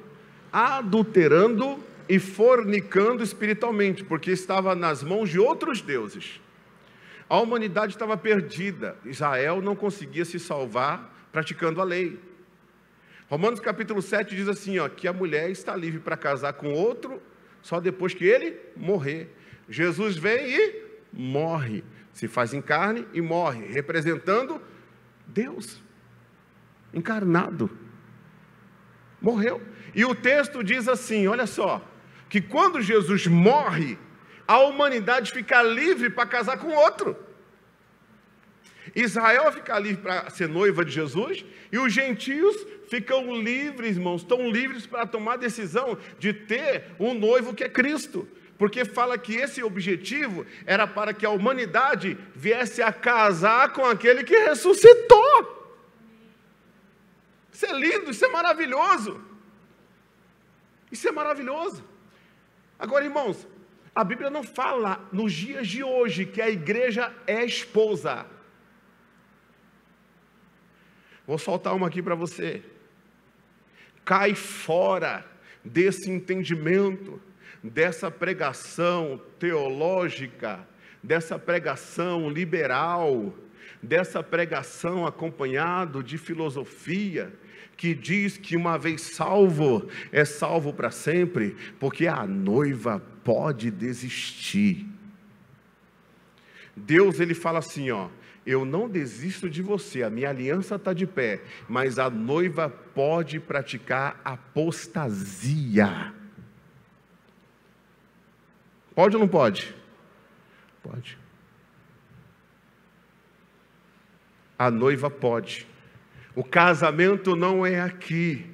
adulterando e fornicando espiritualmente, porque estava nas mãos de outros deuses. A humanidade estava perdida. Israel não conseguia se salvar praticando a lei. Romanos capítulo 7 diz assim, que a mulher está livre para casar com outro só depois que ele morrer. Jesus vem e morre. Se faz em carne e morre, representando Deus, encarnado. Morreu. E o texto diz assim, olha só, que quando Jesus morre, a humanidade fica livre para casar com outro. Israel fica livre para ser noiva de Jesus, e os gentios ficam livres, irmãos, estão livres para tomar a decisão de ter um noivo que é Cristo. Porque fala que esse objetivo era para que a humanidade viesse a casar com aquele que ressuscitou. Isso é lindo, isso é maravilhoso. Isso é maravilhoso. Agora, irmãos, a Bíblia não fala nos dias de hoje que a igreja é esposa. Vou soltar uma aqui para você. Cai fora desse entendimento, dessa pregação teológica, dessa pregação liberal, dessa pregação acompanhado de filosofia, que diz que uma vez salvo, é salvo para sempre, porque a noiva pode desistir. Deus, ele fala assim, eu não desisto de você, a minha aliança está de pé, mas a noiva pode praticar apostasia. Pode ou não pode? Pode. A noiva pode. O casamento não é aqui,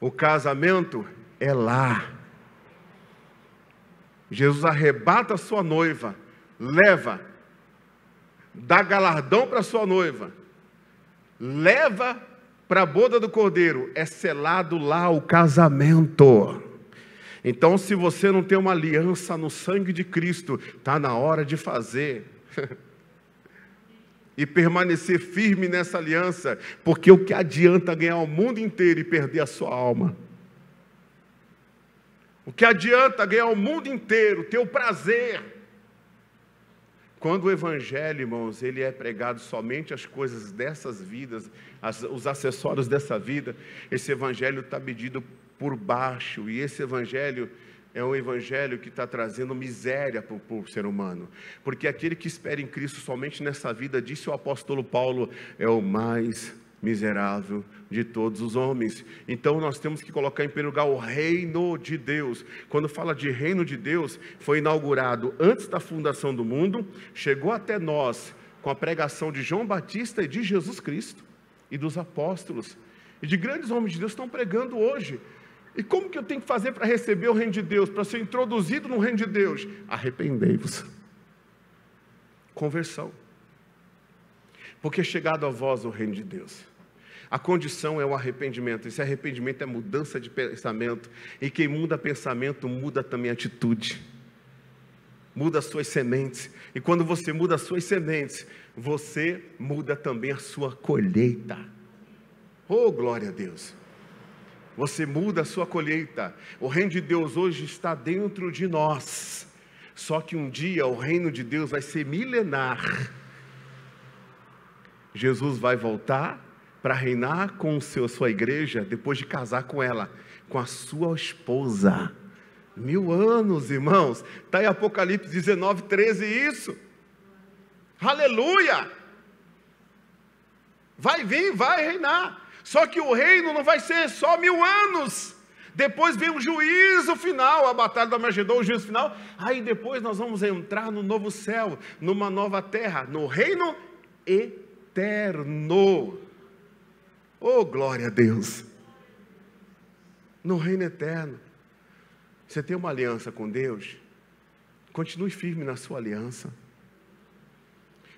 o casamento é lá. Jesus arrebata a sua noiva, leva, dá galardão para a sua noiva, leva para a boda do Cordeiro, é selado lá o casamento. Então, se você não tem uma aliança no sangue de Cristo, está na hora de fazer. E permanecer firme nessa aliança, porque o que adianta ganhar o mundo inteiro e perder a sua alma? O que adianta ganhar o mundo inteiro, ter o prazer? Quando o evangelho, irmãos, ele é pregado somente as coisas dessas vidas, os acessórios dessa vida, esse evangelho está medido por baixo, e esse evangelho é um evangelho que está trazendo miséria para o ser humano, porque aquele que espera em Cristo somente nessa vida, disse o apóstolo Paulo, é o mais miserável de todos os homens. Então nós temos que colocar em primeiro lugar o reino de Deus. Quando fala de reino de Deus, foi inaugurado antes da fundação do mundo, chegou até nós com a pregação de João Batista e de Jesus Cristo e dos apóstolos, e de grandes homens de Deus estão pregando hoje. E como que eu tenho que fazer para receber o reino de Deus, para ser introduzido no reino de Deus? Arrependei-vos. Conversão. Porque é chegado a vós o reino de Deus. A condição é o arrependimento. Esse arrependimento é mudança de pensamento. E quem muda pensamento, muda também atitude. Muda as suas sementes. E quando você muda as suas sementes, você muda também a sua colheita. Oh, glória a Deus. Você muda a sua colheita. O reino de Deus hoje está dentro de nós. Só que um dia o reino de Deus vai ser milenar. Jesus vai voltar para reinar com sua igreja, depois de casar com ela, com a sua esposa. 1000 anos, irmãos. Está em Apocalipse 19, 13 isso. Aleluia! Vai vir, vai reinar. Só que o reino não vai ser só 1000 anos. Depois vem o juízo final, a batalha do Armagedon, o juízo final. Aí depois nós vamos entrar no novo céu, numa nova terra, no reino eterno. Oh, glória a Deus. No reino eterno. Você tem uma aliança com Deus? Continue firme na sua aliança.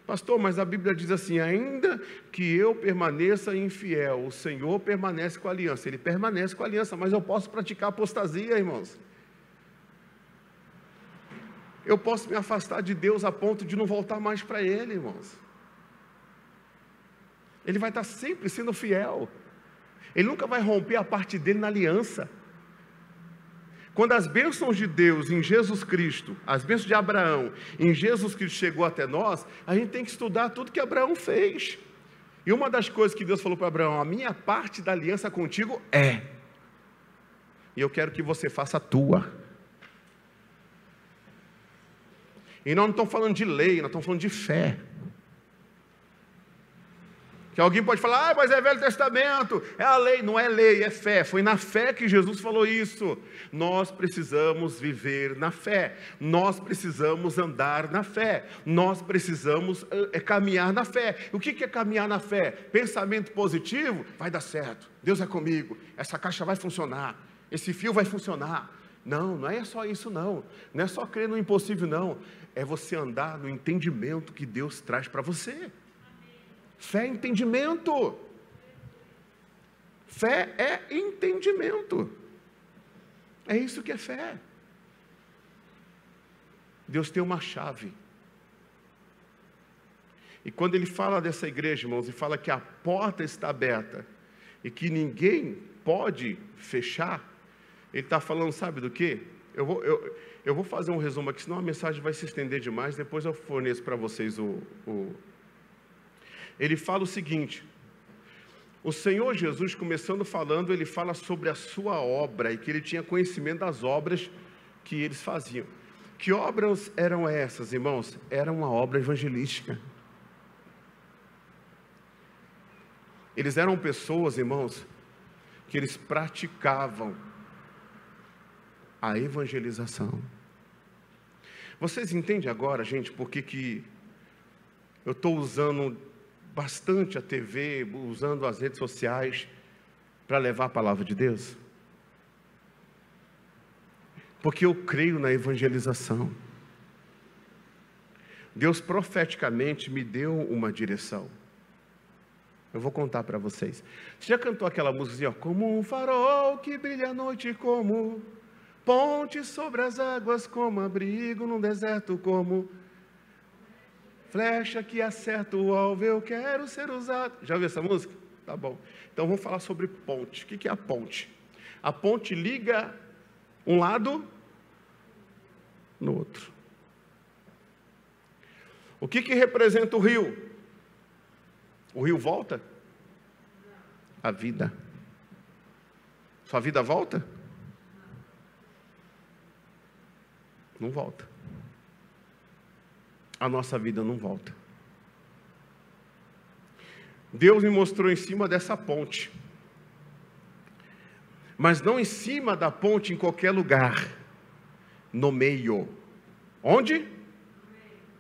Pastor, mas a Bíblia diz assim, ainda que eu permaneça infiel, o Senhor permanece com a aliança. Ele permanece com a aliança, mas eu posso praticar apostasia, irmãos. Eu posso me afastar de Deus a ponto de não voltar mais para Ele, irmãos. Ele vai estar sempre sendo fiel. Ele nunca vai romper a parte dele na aliança. Quando as bênçãos de Deus em Jesus Cristo, as bênçãos de Abraão em Jesus Cristo chegou até nós, a gente tem que estudar tudo que Abraão fez. E uma das coisas que Deus falou para Abraão, a minha parte da aliança contigo é, e eu quero que você faça a tua. E nós não estamos falando de lei, nós estamos falando de fé. Que alguém pode falar, mas é Velho Testamento, é a lei. Não é lei, é fé. Foi na fé que Jesus falou isso. Nós precisamos viver na fé. Nós precisamos andar na fé. Nós precisamos caminhar na fé. O que é caminhar na fé? Pensamento positivo, vai dar certo. Deus é comigo. Essa caixa vai funcionar. Esse fio vai funcionar. Não, não é só isso não. Não é só crer no impossível não. É você andar no entendimento que Deus traz para você. Fé é entendimento. Fé é entendimento. É isso que é fé. Deus tem uma chave. E quando Ele fala dessa igreja, irmãos, e fala que a porta está aberta e que ninguém pode fechar, Ele está falando, sabe do quê? Eu vou fazer um resumo aqui, senão a mensagem vai se estender demais, depois eu forneço para vocês Ele fala o seguinte, o Senhor Jesus, começando falando, Ele fala sobre a sua obra, e que Ele tinha conhecimento das obras que eles faziam. Que obras eram essas, irmãos? Era uma obra evangelística. Eles eram pessoas, irmãos, que eles praticavam a evangelização. Vocês entendem agora, gente, por que eu estou usando bastante a TV, usando as redes sociais para levar a palavra de Deus? Porque eu creio na evangelização. Deus profeticamente me deu uma direção. Eu vou contar para vocês. Você já cantou aquela música assim, ó? Como um farol que brilha à noite, como ponte sobre as águas, como abrigo num deserto, como flecha que acerta o alvo, eu quero ser usado. Já ouviu essa música? Tá bom. Então vamos falar sobre ponte. O que é a ponte? A ponte liga um lado no outro. O que representa o rio? O rio volta? A vida. Sua vida volta? Não volta. A nossa vida não volta. Deus me mostrou em cima dessa ponte. Mas não em cima da ponte em qualquer lugar. No meio. Onde?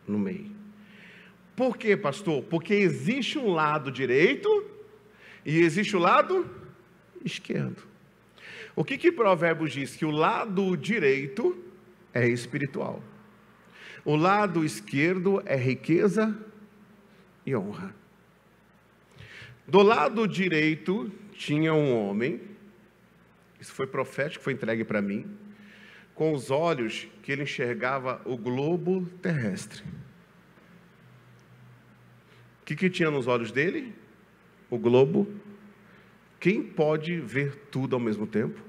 No meio. Por quê, pastor? Porque existe um lado direito e existe o lado esquerdo. O que Provérbios diz? Que o lado direito é espiritual. O lado esquerdo é riqueza e honra. Do lado direito tinha um homem, isso foi profético, foi entregue para mim, com os olhos que ele enxergava o globo terrestre. O que tinha nos olhos dele? O globo. Quem pode ver tudo ao mesmo tempo?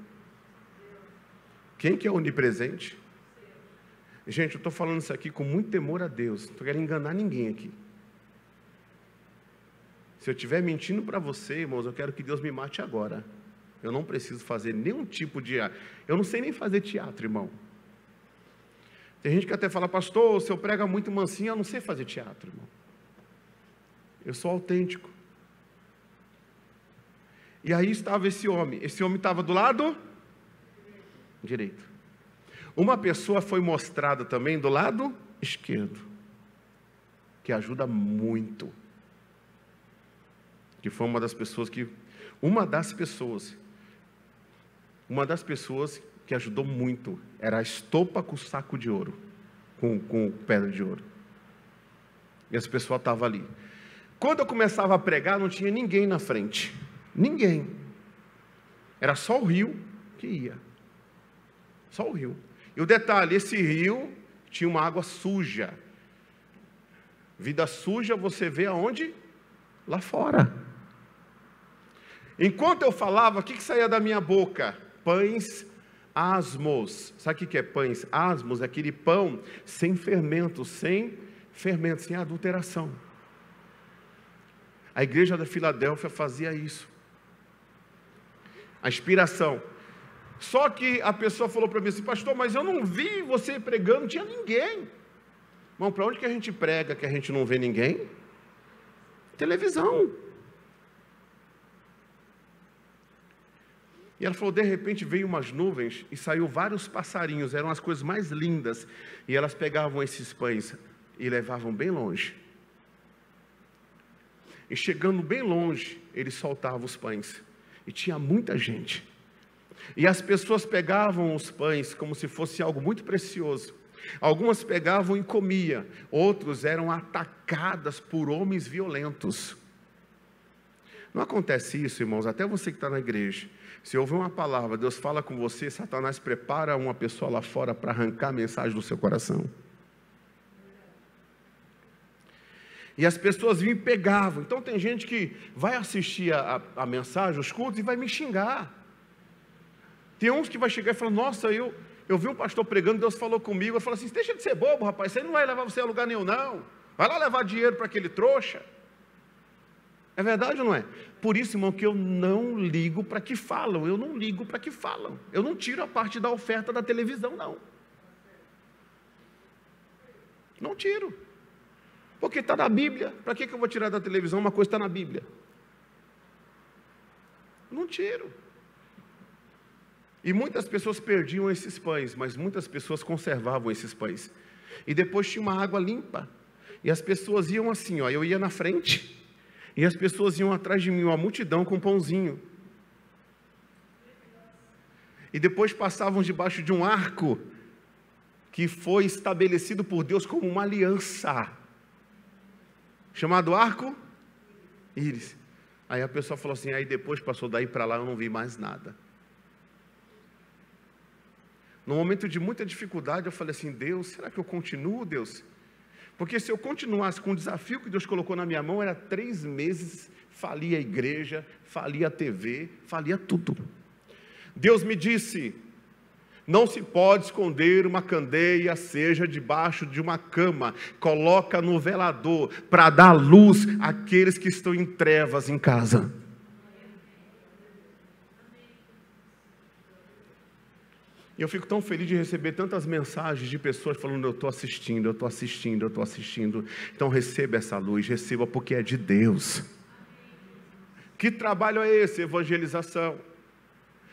Quem que é onipresente? Gente, eu estou falando isso aqui com muito temor a Deus. Não estou querendo enganar ninguém aqui. Se eu estiver mentindo para você, irmãos, eu quero que Deus me mate agora. Eu não preciso fazer nenhum tipo de... Eu não sei nem fazer teatro, irmão. Tem gente que até fala, pastor, o senhor prega muito mansinho, eu não sei fazer teatro, irmão. Eu sou autêntico. E aí estava esse homem. Esse homem estava do lado direito. Uma pessoa foi mostrada também do lado esquerdo, que ajuda muito. Que foi uma das pessoas que ajudou muito era a estopa com saco de ouro, com pedra de ouro. E essa pessoa estava ali. Quando eu começava a pregar, não tinha ninguém na frente. Ninguém. Era só o rio que ia. Só o rio. E o detalhe, esse rio tinha uma água suja. Vida suja você vê aonde? Lá fora. Enquanto eu falava, o que saía da minha boca? Pães asmos. Sabe o que é pães asmos? É aquele pão sem fermento, sem adulteração. A igreja da Filadélfia fazia isso. A inspiração. Só que a pessoa falou para mim assim, pastor, mas eu não vi você pregando, não tinha ninguém. Irmão, para onde que a gente prega que a gente não vê ninguém? Televisão. E ela falou, de repente veio umas nuvens e saiu vários passarinhos, eram as coisas mais lindas. E elas pegavam esses pães e levavam bem longe. E chegando bem longe, eles soltavam os pães. E tinha muita gente. E as pessoas pegavam os pães como se fosse algo muito precioso. Algumas pegavam e comiam. Outros eram atacadas por homens violentos. Não acontece isso, irmãos, até você que está na igreja. Se ouvir uma palavra, Deus fala com você, Satanás prepara uma pessoa lá fora para arrancar a mensagem do seu coração. E as pessoas vinham e pegavam. Então tem gente que vai assistir a mensagem, os cultos, e vai me xingar. Tem uns que vai chegar e falar, nossa, eu vi um pastor pregando, Deus falou comigo. Eu falo assim, deixa de ser bobo, rapaz, isso aí não vai levar você a lugar nenhum, não. Vai lá levar dinheiro para aquele trouxa. É verdade ou não é? Por isso, irmão, que eu não ligo para que falam. Eu não ligo para que falam. Eu não tiro a parte da oferta da televisão, não. Não tiro. Porque está na Bíblia. Para que eu vou tirar da televisão? Uma coisa está na Bíblia. Não tiro. E muitas pessoas perdiam esses pães, mas muitas pessoas conservavam esses pães. E depois tinha uma água limpa. E as pessoas iam assim, ó, eu ia na frente, e as pessoas iam atrás de mim, uma multidão com pãozinho. E depois passavam debaixo de um arco, que foi estabelecido por Deus como uma aliança, chamado arco íris. Aí a pessoa falou assim, aí depois passou daí para lá, eu não vi mais nada. No momento de muita dificuldade, eu falei assim, Deus, será que eu continuo, Deus? Porque se eu continuasse com o desafio que Deus colocou na minha mão, era 3 meses, falia a igreja, falia a TV, falia tudo. Deus me disse, não se pode esconder uma candeia, seja debaixo de uma cama, coloca no velador, para dar luz àqueles que estão em trevas em casa. E eu fico tão feliz de receber tantas mensagens de pessoas falando, eu estou assistindo, eu estou assistindo, eu estou assistindo. Então receba essa luz, receba porque é de Deus. Que trabalho é esse? Evangelização.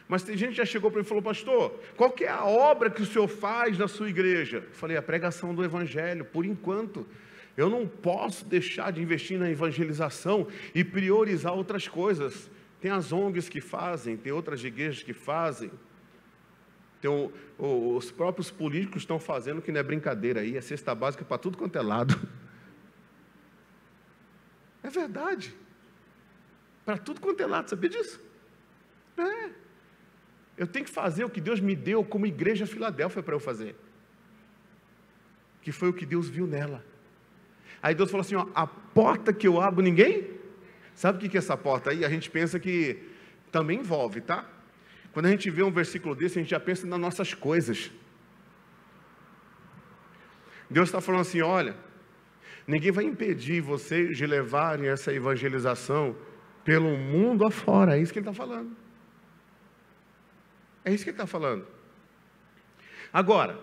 Mas tem gente que já chegou para mim e falou, pastor, qual que é a obra que o senhor faz na sua igreja? Eu falei, a pregação do evangelho, por enquanto. Eu não posso deixar de investir na evangelização e priorizar outras coisas. Tem as ONGs que fazem, tem outras igrejas que fazem. Tem os próprios políticos estão fazendo, que não é brincadeira aí, é cesta básica para tudo quanto é lado. É verdade. Para tudo quanto é lado, sabia disso? É. Eu tenho que fazer o que Deus me deu como igreja Filadélfia para eu fazer. Que foi o que Deus viu nela. Aí Deus falou assim, ó, a porta que eu abro ninguém... Sabe o que é essa porta aí? A gente pensa que também envolve, tá? Quando a gente vê um versículo desse, a gente já pensa nas nossas coisas. Deus está falando assim, olha, ninguém vai impedir vocês de levarem essa evangelização pelo mundo afora. É isso que Ele está falando. É isso que Ele está falando. Agora,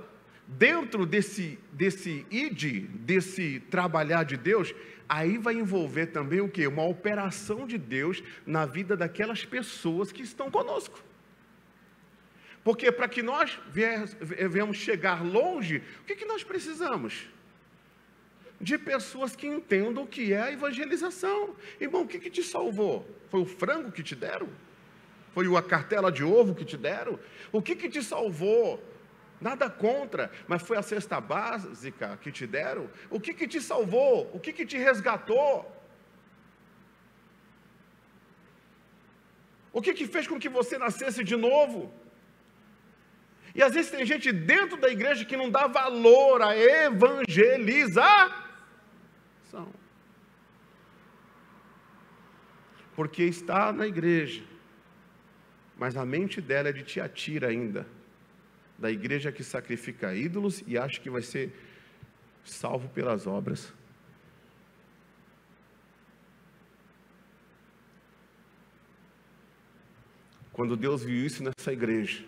dentro desse id, desse trabalhar de Deus, aí vai envolver também o quê? Uma operação de Deus na vida daquelas pessoas que estão conosco. Porque para que nós venhamos chegar longe, o que nós precisamos? De pessoas que entendam o que é a evangelização. Irmão, o que te salvou? Foi o frango que te deram? Foi a cartela de ovo que te deram? O que te salvou? Nada contra, mas foi a cesta básica que te deram? O que te salvou? O que te resgatou? O que fez com que você nascesse de novo? E às vezes tem gente dentro da igreja que não dá valor à evangelização. Porque está na igreja, mas a mente dela é de Tiatira ainda. Da igreja que sacrifica ídolos e acha que vai ser salvo pelas obras. Quando Deus viu isso nessa igreja,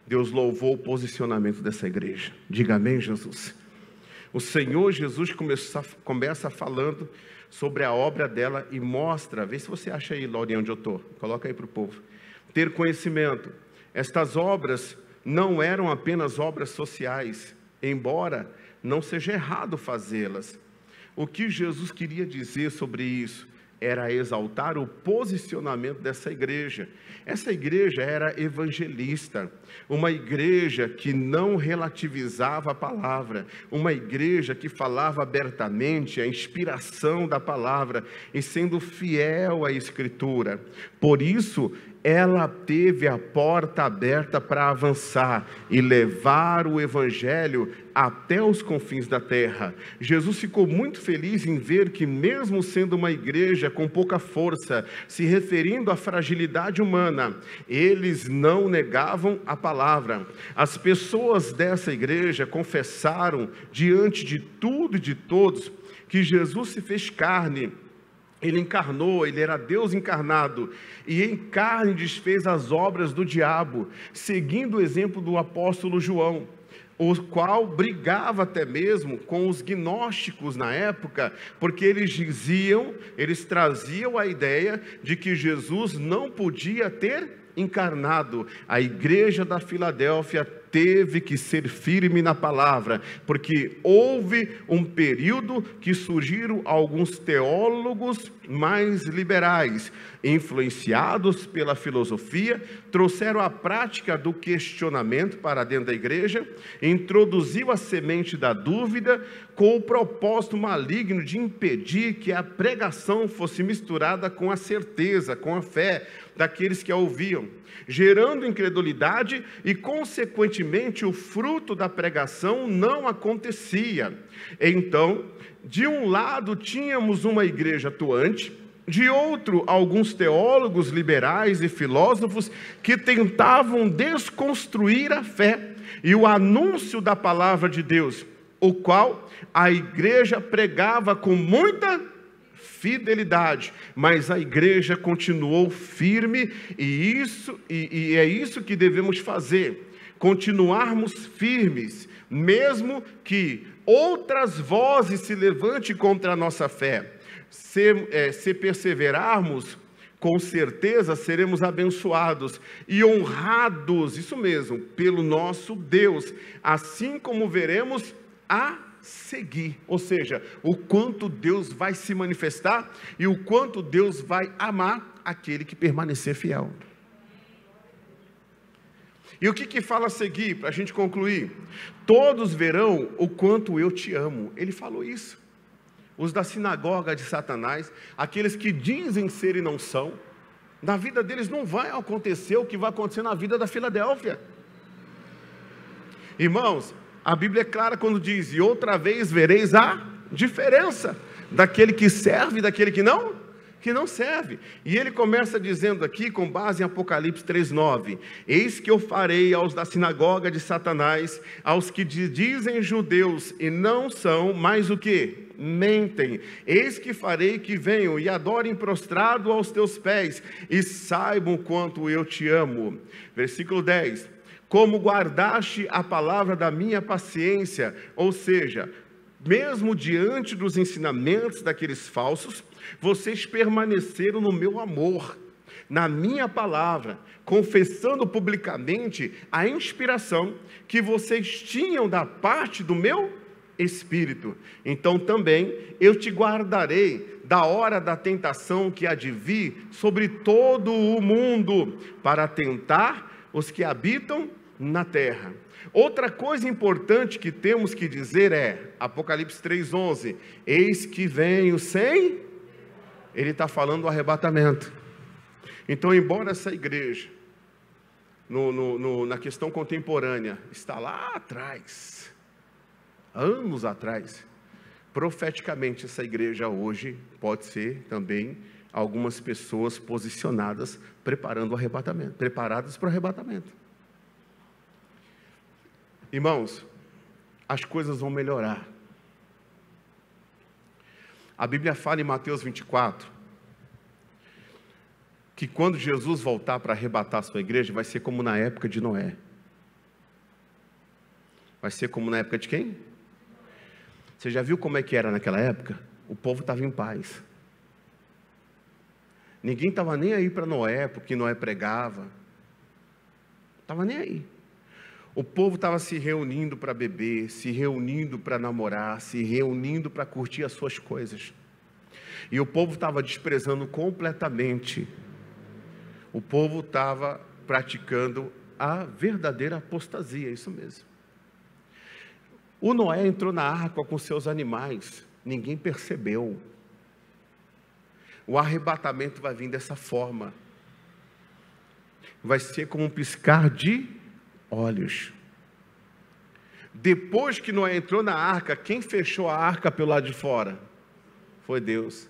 Deus louvou o posicionamento dessa igreja. Diga amém, Jesus. O Senhor Jesus começa falando sobre a obra dela e mostra, vê se você acha aí, Laurinha, onde eu estou. Coloca aí para o povo. Ter conhecimento. Estas obras não eram apenas obras sociais, embora não seja errado fazê-las. O que Jesus queria dizer sobre isso era exaltar o posicionamento dessa igreja. Essa igreja era evangelista, uma igreja que não relativizava a palavra, uma igreja que falava abertamente a inspiração da palavra e sendo fiel à Escritura. Por isso, ela teve a porta aberta para avançar e levar o evangelho até os confins da terra. Jesus ficou muito feliz em ver que, mesmo sendo uma igreja com pouca força, se referindo à fragilidade humana, eles não negavam a palavra. As pessoas dessa igreja confessaram diante de tudo e de todos que Jesus se fez carne. Ele encarnou, Ele era Deus encarnado, e em carne desfez as obras do diabo, seguindo o exemplo do apóstolo João. o qual brigava até mesmo com os gnósticos na época, porque eles traziam a ideia de que Jesus não podia ter encarnado. A igreja da Filadélfia teve que ser firme na palavra, porque houve um período que surgiram alguns teólogos mais liberais, influenciados pela filosofia, trouxeram a prática do questionamento para dentro da igreja, introduziu a semente da dúvida com o propósito maligno de impedir que a pregação fosse misturada com a certeza, com a fé daqueles que a ouviam, gerando incredulidade e, consequentemente, o fruto da pregação não acontecia. Então, de um lado tínhamos uma igreja atuante, de outro, alguns teólogos liberais e filósofos que tentavam desconstruir a fé e o anúncio da palavra de Deus, o qual a igreja pregava com muita fidelidade, mas a igreja continuou firme, e é isso que devemos fazer, continuarmos firmes, mesmo que outras vozes se levantem contra a nossa fé. Se perseverarmos, com certeza seremos abençoados e honrados, isso mesmo, pelo nosso Deus, assim como veremos a seguir, ou seja, o quanto Deus vai se manifestar e o quanto Deus vai amar aquele que permanecer fiel. E o que fala seguir, para a gente concluir? Todos verão o quanto eu te amo. Ele falou isso. Os da sinagoga de Satanás, aqueles que dizem ser e não são, na vida deles não vai acontecer o que vai acontecer na vida da Filadélfia. Irmãos, a Bíblia é clara quando diz: e outra vez vereis a diferença daquele que serve e daquele que não serve. E ele começa dizendo aqui, com base em Apocalipse 3:9: eis que eu farei aos da sinagoga de Satanás, aos que dizem judeus e não são, mas o que? Mentem. Eis que farei que venham e adorem prostrado aos teus pés, e saibam quanto eu te amo. Versículo 10: como guardaste a palavra da minha paciência, ou seja, mesmo diante dos ensinamentos daqueles falsos, vocês permaneceram no meu amor, na minha palavra, confessando publicamente a inspiração que vocês tinham da parte do meu Espírito. Então também eu te guardarei da hora da tentação que há de vir sobre todo o mundo, para tentar os que habitam na terra. Outra coisa importante que temos que dizer é, Apocalipse 3:11, eis que venho sem... Ele está falando do arrebatamento. Então, embora essa igreja, na questão contemporânea, está lá atrás, anos atrás, profeticamente essa igreja hoje pode ser também algumas pessoas posicionadas preparando o arrebatamento, preparadas para o arrebatamento. Irmãos, as coisas vão melhorar. A Bíblia fala em Mateus 24, que quando Jesus voltar para arrebatar a sua igreja, vai ser como na época de Noé. Vai ser como na época de quem? Você já viu como é que era naquela época? O povo estava em paz. Ninguém estava nem aí para Noé, porque Noé pregava. Estava nem aí. O povo estava se reunindo para beber, se reunindo para namorar, se reunindo para curtir as suas coisas. E o povo estava desprezando completamente. O povo estava praticando a verdadeira apostasia, isso mesmo. O Noé entrou na arca com seus animais, ninguém percebeu. O arrebatamento vai vir dessa forma. Vai ser como um piscar de olhos. Depois que Noé entrou na arca, quem fechou a arca pelo lado de fora? Foi Deus.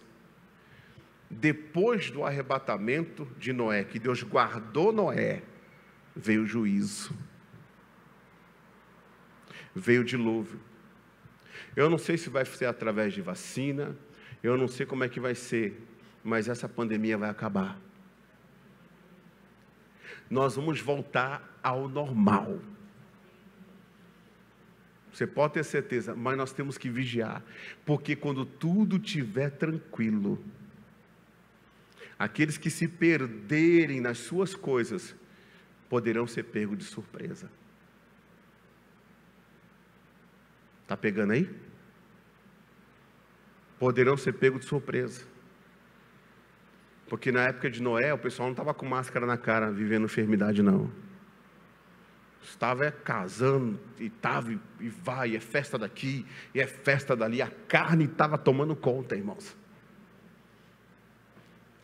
Depois do arrebatamento de Noé, que Deus guardou Noé, veio o juízo. Veio o dilúvio. Eu não sei se vai ser através de vacina, eu não sei como é que vai ser, mas essa pandemia vai acabar. Nós vamos voltar ao normal. Você pode ter certeza, mas nós temos que vigiar, porque quando tudo estiver tranquilo, aqueles que se perderem nas suas coisas, poderão ser pegos de surpresa. Está pegando aí? Poderão ser pegos de surpresa. Porque na época de Noé, o pessoal não estava com máscara na cara, vivendo enfermidade, não. Estava casando, e estava, e vai, é festa daqui, e é festa dali. A carne estava tomando conta, irmãos.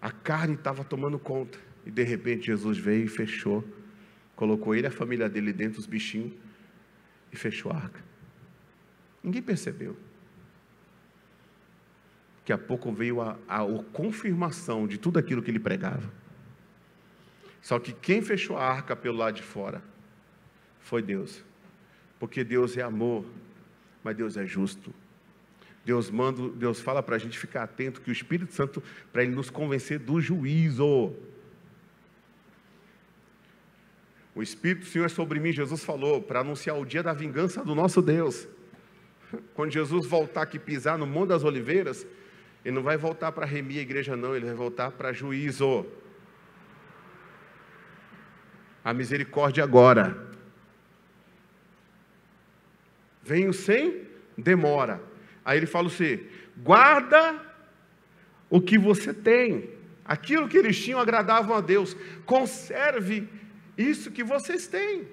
A carne estava tomando conta. E de repente Jesus veio e fechou. Colocou ele e a família dele dentro dos bichinhos. E fechou a arca. Ninguém percebeu. Daqui a pouco veio a confirmação de tudo aquilo que ele pregava. Só que quem fechou a arca pelo lado de fora foi Deus. Porque Deus é amor, mas Deus é justo. Deus fala para a gente ficar atento que o Espírito Santo, para Ele nos convencer do juízo. O Espírito do Senhor é sobre mim, Jesus falou, para anunciar o dia da vingança do nosso Deus. Quando Jesus voltar aqui pisar no Monte das Oliveiras, Ele não vai voltar para remir a igreja não, Ele vai voltar para juízo. A misericórdia agora. Venho sem demora. Aí Ele fala assim, guarda o que você tem. Aquilo que eles tinham agradavam a Deus. Conserve isso que vocês têm.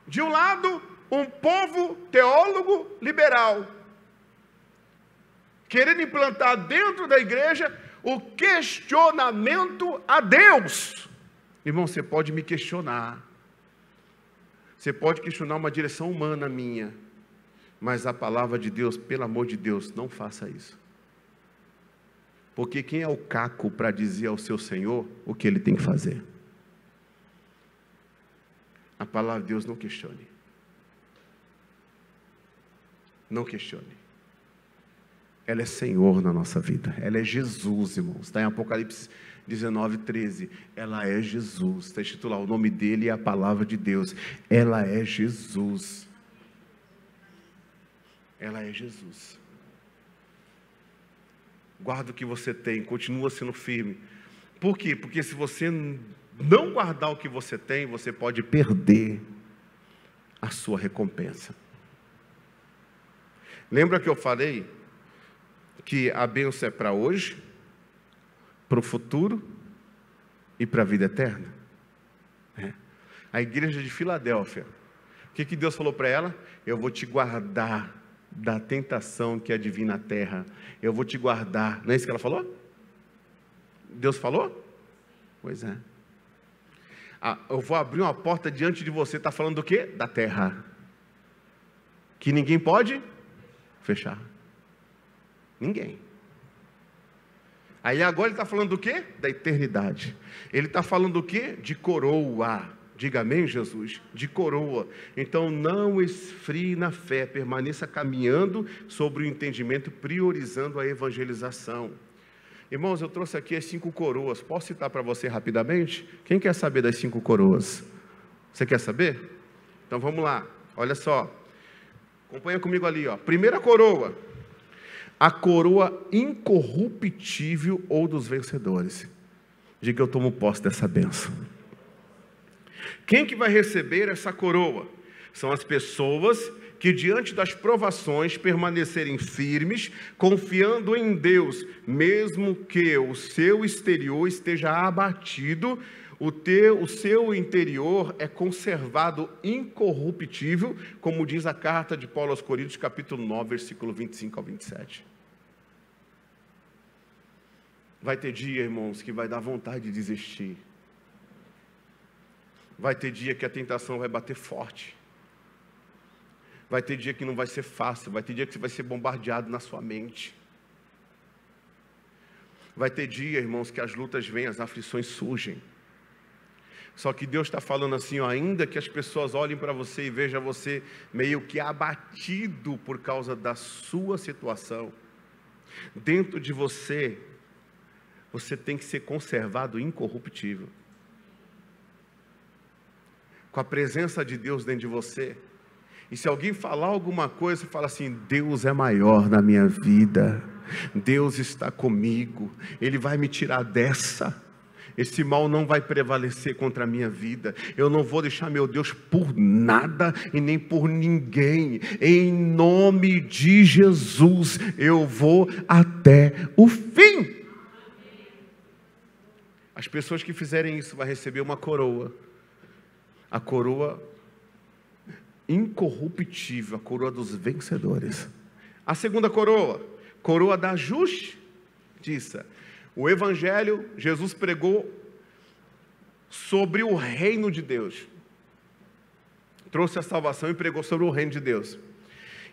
De um lado, um povo teólogo liberal, querendo implantar dentro da igreja o questionamento a Deus. Irmão, você pode me questionar. Você pode questionar uma direção humana minha. Mas a palavra de Deus, pelo amor de Deus, não faça isso. Porque quem é o caco para dizer ao seu Senhor o que Ele tem que fazer? A palavra de Deus não questione. Não questione. Ela é Senhor na nossa vida. Ela é Jesus, irmãos. Está em Apocalipse 19:13. Ela é Jesus. Está escrito lá, o nome dele é a palavra de Deus. Ela é Jesus. Ela é Jesus. Guarda o que você tem, continua sendo firme. Por quê? Porque se você não guardar o que você tem, você pode perder a sua recompensa. Lembra que eu falei que a bênção é para hoje, para o futuro e para a vida eterna? A igreja de Filadélfia, o que Deus falou para ela? Eu vou te guardar da tentação que advém na terra. Eu vou te guardar. Não é isso que ela falou? Deus falou? Pois é. Eu vou abrir uma porta diante de você. Está falando do quê? Da terra. Que ninguém pode fechar. Ninguém. Aí agora ele está falando do quê? Da eternidade. Ele está falando do quê? De coroa. Diga amém, Jesus? De coroa. Então não esfrie na fé, permaneça caminhando sobre o entendimento, priorizando a evangelização. Irmãos, eu trouxe aqui as 5 coroas. Posso citar para você rapidamente? Quem quer saber das 5 coroas? Você quer saber? Então vamos lá. Olha só. Acompanha comigo ali, ó. Primeira coroa. A coroa incorruptível ou dos vencedores. Diga, eu tomo posse dessa bênção. Quem que vai receber essa coroa? São as pessoas que diante das provações permanecerem firmes, confiando em Deus, mesmo que o seu exterior esteja abatido, o seu interior é conservado incorruptível, como diz a carta de Paulo aos Coríntios, capítulo 9, versículo 25 ao 27. Vai ter dia, irmãos, que vai dar vontade de desistir. Vai ter dia que a tentação vai bater forte. Vai ter dia que não vai ser fácil. Vai ter dia que você vai ser bombardeado na sua mente. Vai ter dia, irmãos, que as lutas vêm, as aflições surgem. Só que Deus está falando assim, ó, ainda que as pessoas olhem para você e vejam você meio que abatido por causa da sua situação, dentro de você, você tem que ser conservado incorruptível. Com a presença de Deus dentro de você, E se alguém falar alguma coisa, você fala assim: Deus é maior na minha vida, Deus está comigo, Ele vai me tirar dessa. Esse mal não vai prevalecer contra a minha vida. Eu não vou deixar meu Deus por nada e nem por ninguém. Em nome de Jesus, eu vou até o fim. As pessoas que fizerem isso vão receber uma coroa. A coroa incorruptível, a coroa dos vencedores. A segunda coroa, coroa da justiça. O Evangelho, Jesus pregou sobre o reino de Deus. Trouxe a salvação e pregou sobre o reino de Deus.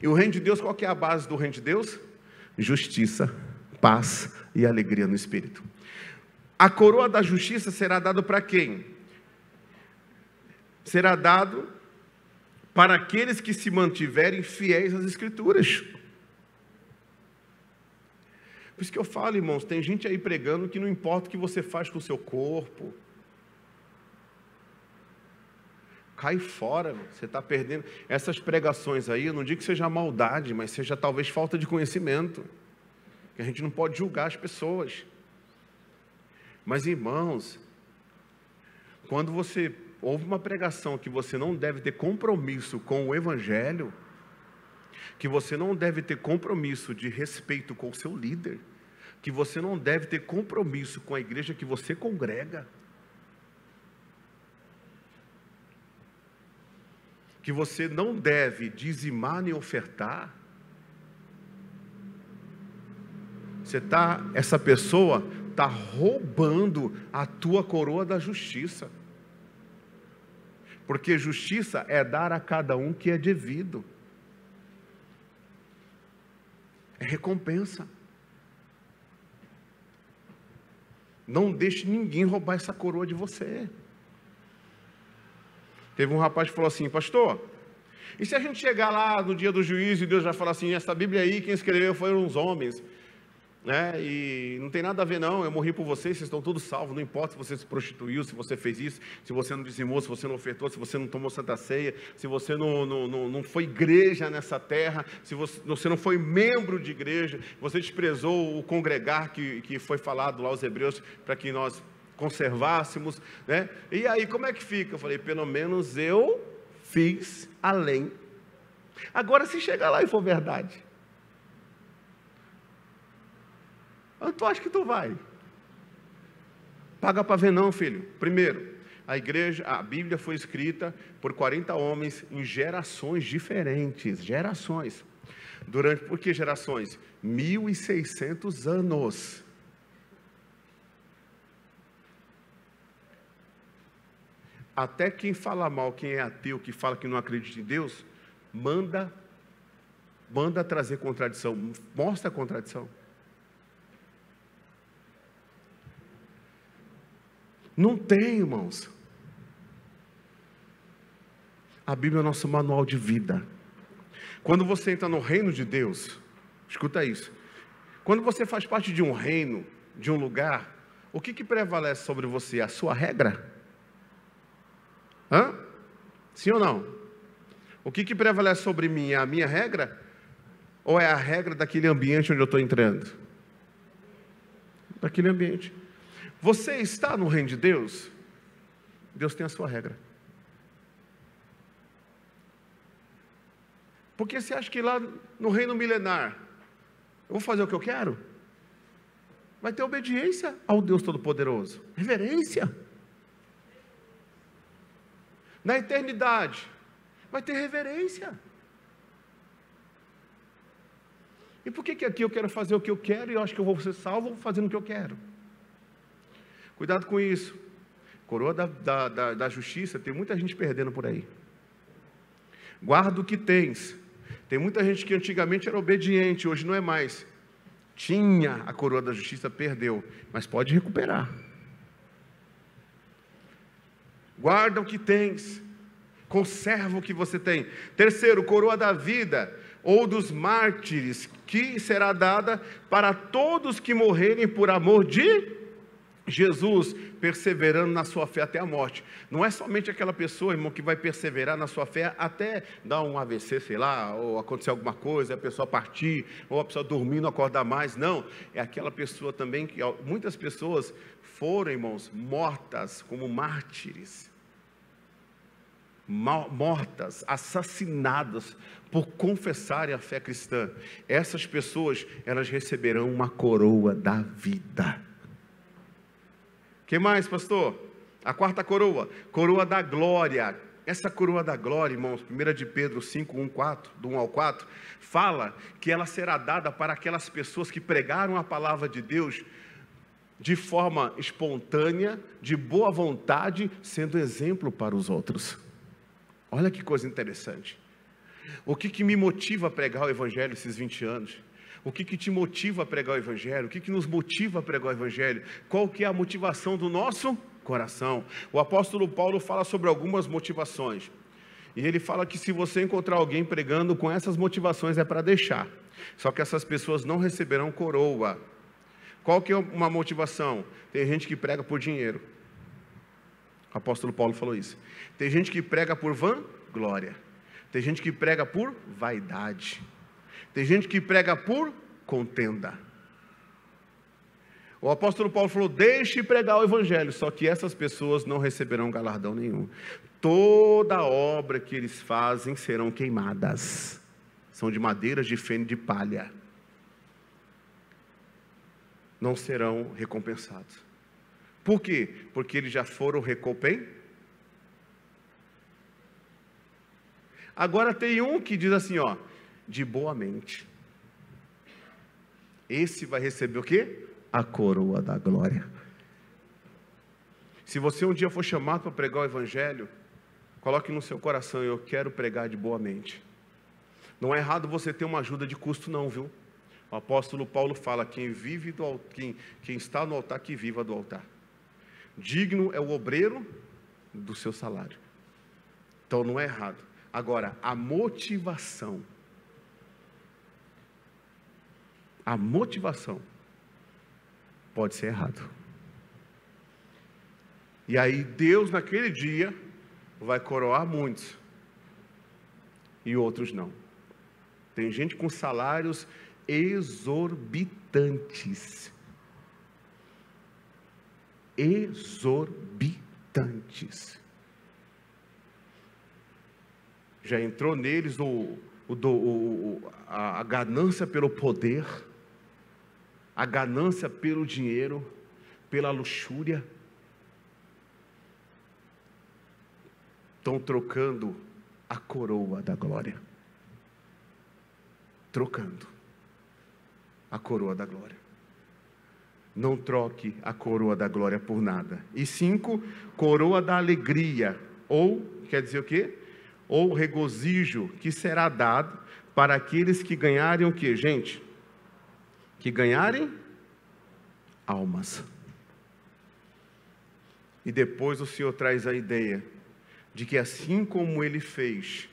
E o reino de Deus, qual que é a base do reino de Deus? Justiça, paz e alegria no Espírito. A coroa da justiça será dada para quem? Será dado para aqueles que se mantiverem fiéis às Escrituras. Por isso que eu falo, irmãos, tem gente aí pregando que não importa o que você faz com o seu corpo. Cai fora, você está perdendo. Essas pregações aí, eu não digo que seja maldade, mas seja talvez falta de conhecimento. Que a gente não pode julgar as pessoas. Mas, irmãos, quando você ouve uma pregação que você não deve ter compromisso com o Evangelho, que você não deve ter compromisso de respeito com o seu líder, que você não deve ter compromisso com a igreja que você congrega, que você não deve dizimar nem ofertar, essa pessoa está roubando a tua coroa da justiça, porque justiça é dar a cada um que é devido. É recompensa. Não deixe ninguém roubar essa coroa de você. Teve um rapaz que falou assim: pastor, e se a gente chegar lá no dia do juízo e Deus vai falar assim: essa Bíblia aí, quem escreveu foram os homens, né? E não tem nada a ver não, eu morri por vocês, vocês estão todos salvos, não importa se você se prostituiu, se você fez isso, se você não dizimou, se você não ofertou, se você não tomou Santa Ceia, se você não foi igreja nessa terra, se você não foi membro de igreja, você desprezou o congregar que foi falado lá aos Hebreus para que nós conservássemos, né? E aí como é que fica? Eu falei: pelo menos eu fiz além. Agora, se chegar lá e for verdade, tu acha que tu vai? Paga para ver não, filho. Primeiro, a Bíblia foi escrita por 40 homens em gerações diferentes. Gerações. Por que gerações? 1.600 anos. Até quem fala mal, quem é ateu, que fala que não acredita em Deus, manda trazer contradição, mostra a contradição. Não tem, irmãos. A Bíblia é o nosso manual de vida. Quando você entra no reino de Deus, escuta isso. Quando você faz parte de um reino, de um lugar, o que prevalece sobre você? A sua regra? Sim ou não? O que prevalece sobre mim? É a minha regra? Ou é a regra daquele ambiente onde eu estou entrando? Daquele ambiente. Você está no reino de Deus? Deus tem a sua regra. Porque você acha que lá no reino milenar, eu vou fazer o que eu quero? Vai ter obediência ao Deus Todo-Poderoso. Reverência. Na eternidade, vai ter reverência. E por que aqui eu quero fazer o que eu quero e eu acho que eu vou ser salvo fazendo o que eu quero? Cuidado com isso. Coroa da justiça, tem muita gente perdendo por aí. Guarda o que tens. Tem muita gente que antigamente era obediente, hoje não é mais. Tinha a coroa da justiça, perdeu, mas pode recuperar. Guarda o que tens. Conserva o que você tem. Terceiro, coroa da vida ou dos mártires, que será dada para todos que morrerem por amor de Jesus perseverando na sua fé até a morte. Não é somente aquela pessoa, irmão, que vai perseverar na sua fé até dar um AVC, sei lá, ou acontecer alguma coisa, a pessoa partir, ou a pessoa dormir, não acordar mais. Não, é aquela pessoa também que muitas pessoas foram, irmãos, mortas como mártires. Mortas, assassinadas por confessarem a fé cristã. Essas pessoas, elas receberão uma coroa da vida. Que mais, pastor? A quarta coroa, coroa da glória. Essa coroa da glória, irmãos, 1 de Pedro 5, 1 ao 4, fala que ela será dada para aquelas pessoas que pregaram a palavra de Deus de forma espontânea, de boa vontade, sendo exemplo para os outros. Olha que coisa interessante. O que me motiva a pregar o Evangelho esses 20 anos? O que te motiva a pregar o Evangelho? O que nos motiva a pregar o Evangelho? Qual que é a motivação do nosso coração? O apóstolo Paulo fala sobre algumas motivações. E ele fala que se você encontrar alguém pregando com essas motivações é para deixar. Só que essas pessoas não receberão coroa. Qual que é uma motivação? Tem gente que prega por dinheiro. O apóstolo Paulo falou isso. Tem gente que prega por vanglória. Tem gente que prega por vaidade. Tem gente que prega por contenda. O apóstolo Paulo falou, deixe pregar o Evangelho, só que essas pessoas não receberão galardão nenhum. Toda obra que eles fazem serão queimadas. São de madeiras de feno e de palha. Não serão recompensados. Por quê? Porque eles já foram recompensados. Agora tem um que diz assim, ó, de boa mente. Esse vai receber o quê? A coroa da glória. Se você um dia for chamado para pregar o Evangelho, coloque no seu coração, eu quero pregar de boa mente. Não é errado você ter uma ajuda de custo não, viu? O apóstolo Paulo fala, quem está no altar, que viva do altar. Digno é o obreiro do seu salário. Então não é errado. Agora, a motivação pode ser errado. E aí Deus naquele dia vai coroar muitos e outros não. Tem gente com salários exorbitantes. Exorbitantes. Já entrou neles a ganância pelo poder, a ganância pelo dinheiro, pela luxúria. Estão trocando a coroa da glória. Trocando a coroa da glória. Não troque a coroa da glória por nada. E 5, coroa da alegria. Ou, quer dizer o quê? Ou regozijo, que será dado para aqueles que ganharem o quê, gente? Que ganharem almas. E depois o Senhor traz a ideia de que assim como Ele fez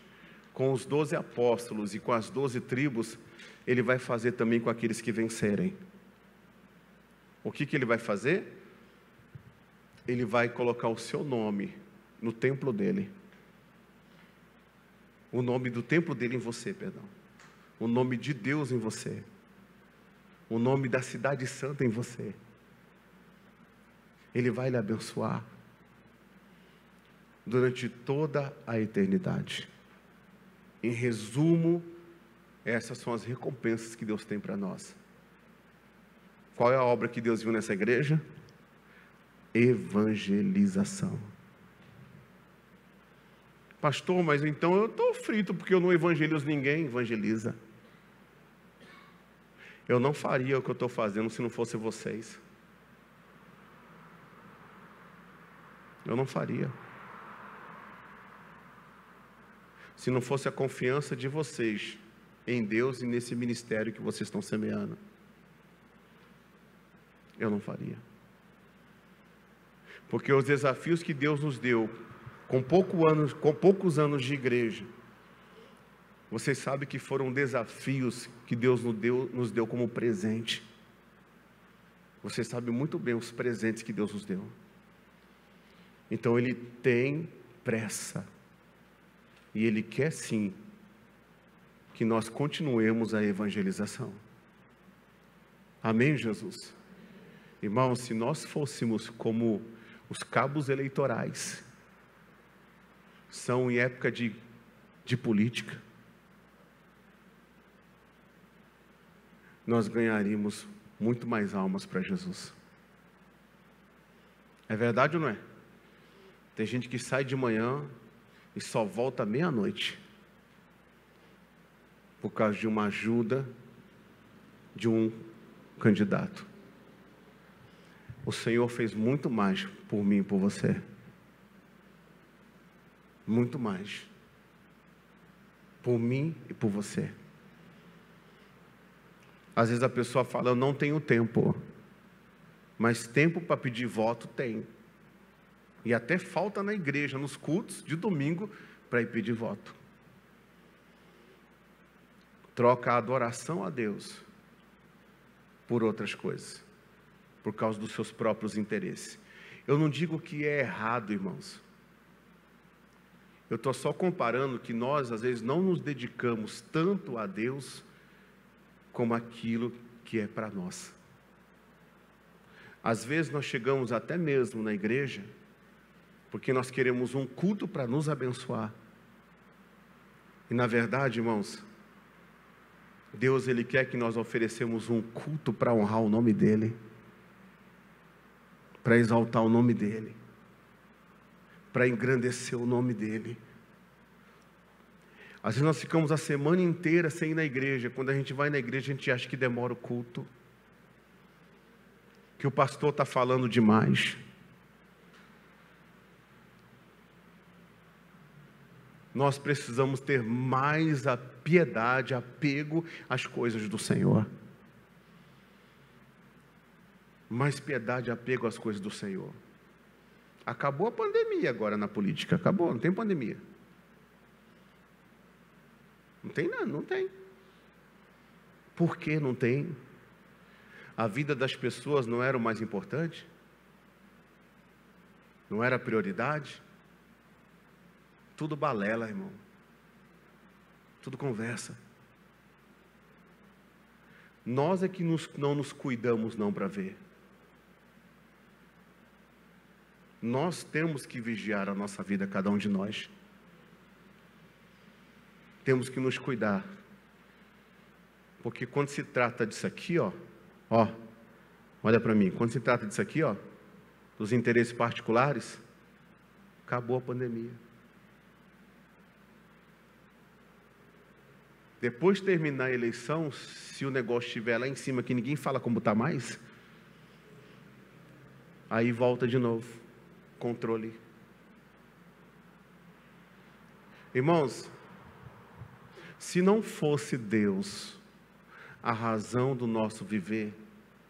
com os 12 apóstolos e com as 12 tribos, Ele vai fazer também com aqueles que vencerem. O que Ele vai fazer? Ele vai colocar o seu nome no templo dEle. O nome do templo dEle em você, perdão. O nome de Deus em você. O nome da cidade santa em você. Ele vai lhe abençoar durante toda a eternidade. Em resumo, essas são as recompensas que Deus tem para nós. Qual é a obra que Deus viu nessa igreja? Evangelização. Pastor, mas então eu estou frito porque eu não evangelizo ninguém. Evangeliza. Eu não faria o que eu estou fazendo se não fosse vocês. Eu não faria. Se não fosse a confiança de vocês em Deus e nesse ministério que vocês estão semeando. Eu não faria. Porque os desafios que Deus nos deu, com poucos anos de igreja, vocês sabem que foram desafios que Deus nos deu como presente. Você sabe muito bem os presentes que Deus nos deu. Então Ele tem pressa. E Ele quer sim que nós continuemos a evangelização. Amém, Jesus? Irmãos, se nós fôssemos como os cabos eleitorais, são em época de política, nós ganharíamos muito mais almas para Jesus. É verdade ou não é? Tem gente que sai de manhã e só volta meia-noite, por causa de uma ajuda de um candidato. O Senhor fez muito mais por mim e por você. Muito mais. Por mim e por você. Às vezes a pessoa fala, eu não tenho tempo. Mas tempo para pedir voto tem. E até falta na igreja, nos cultos de domingo, para ir pedir voto. Troca a adoração a Deus por outras coisas, por causa dos seus próprios interesses. Eu não digo que é errado, irmãos. Eu estou só comparando que nós, às vezes, não nos dedicamos tanto a Deus como aquilo que é para nós. Às vezes nós chegamos até mesmo na igreja porque nós queremos um culto para nos abençoar. E na verdade, irmãos, Deus, Ele quer que nós oferecemos um culto para honrar o nome dEle, para exaltar o nome dEle, para engrandecer o nome dEle. Às vezes nós ficamos a semana inteira sem ir na igreja. Quando a gente vai na igreja, a gente acha que demora o culto, que o pastor está falando demais. Nós precisamos ter mais a piedade, apego às coisas do Senhor. Mais piedade e apego às coisas do Senhor. Acabou a pandemia agora na política. Acabou, não tem pandemia. Não tem nada, não tem. Por que não tem? A vida das pessoas não era o mais importante? Não era a prioridade? Tudo balela, irmão. Tudo conversa. Nós é que não nos cuidamos não para ver. Nós temos que vigiar a nossa vida, cada um de nós. Temos que nos cuidar. Porque quando se trata disso aqui, olha para mim, quando se trata disso aqui, dos interesses particulares, acabou a pandemia. Depois de terminar a eleição, se o negócio estiver lá em cima, que ninguém fala como está mais, aí volta de novo, controle. Irmãos, se não fosse Deus a razão do nosso viver,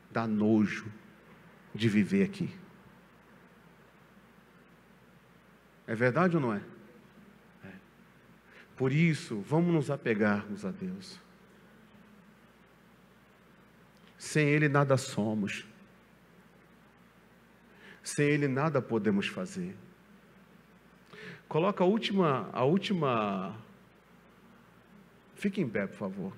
dá nojo de viver aqui. É verdade ou não é? Por isso, vamos nos apegarmos a Deus. Sem Ele nada somos. Sem Ele nada podemos fazer. Coloca a última. Fique em pé, por favor.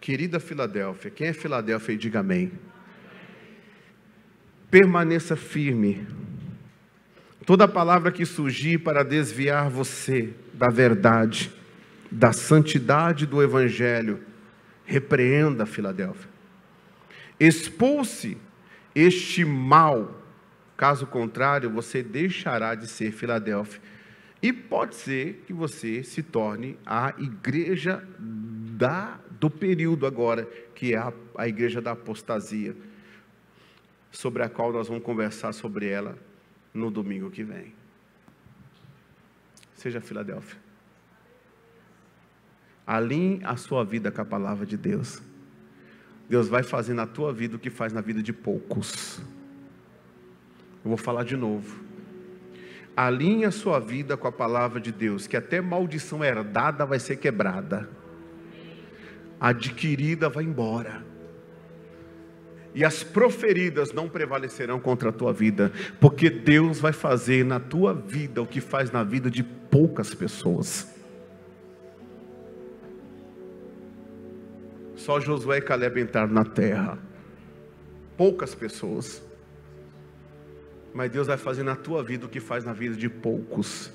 Querida Filadélfia, quem é Filadélfia aí, diga amém. Permaneça firme. Toda palavra que surgir para desviar você da verdade, da santidade do Evangelho, repreenda, Filadélfia. Expulse este mal, caso contrário, você deixará de ser Filadélfia. E pode ser que você se torne a igreja do período agora, que é a igreja da apostasia, sobre a qual nós vamos conversar sobre ela no domingo que vem. Seja Filadélfia. Alinhe a sua vida com a palavra de Deus. Deus vai fazer na tua vida o que faz na vida de poucos. Eu vou falar de novo. Alinhe a sua vida com a palavra de Deus, que até maldição herdada vai ser quebrada. Adquirida vai embora. e as proferidas não prevalecerão contra a tua vida, porque Deus vai fazer na tua vida o que faz na vida de poucas pessoas. Só Josué e Caleb entraram na terra, poucas pessoas, mas Deus vai fazer na tua vida o que faz na vida de poucos.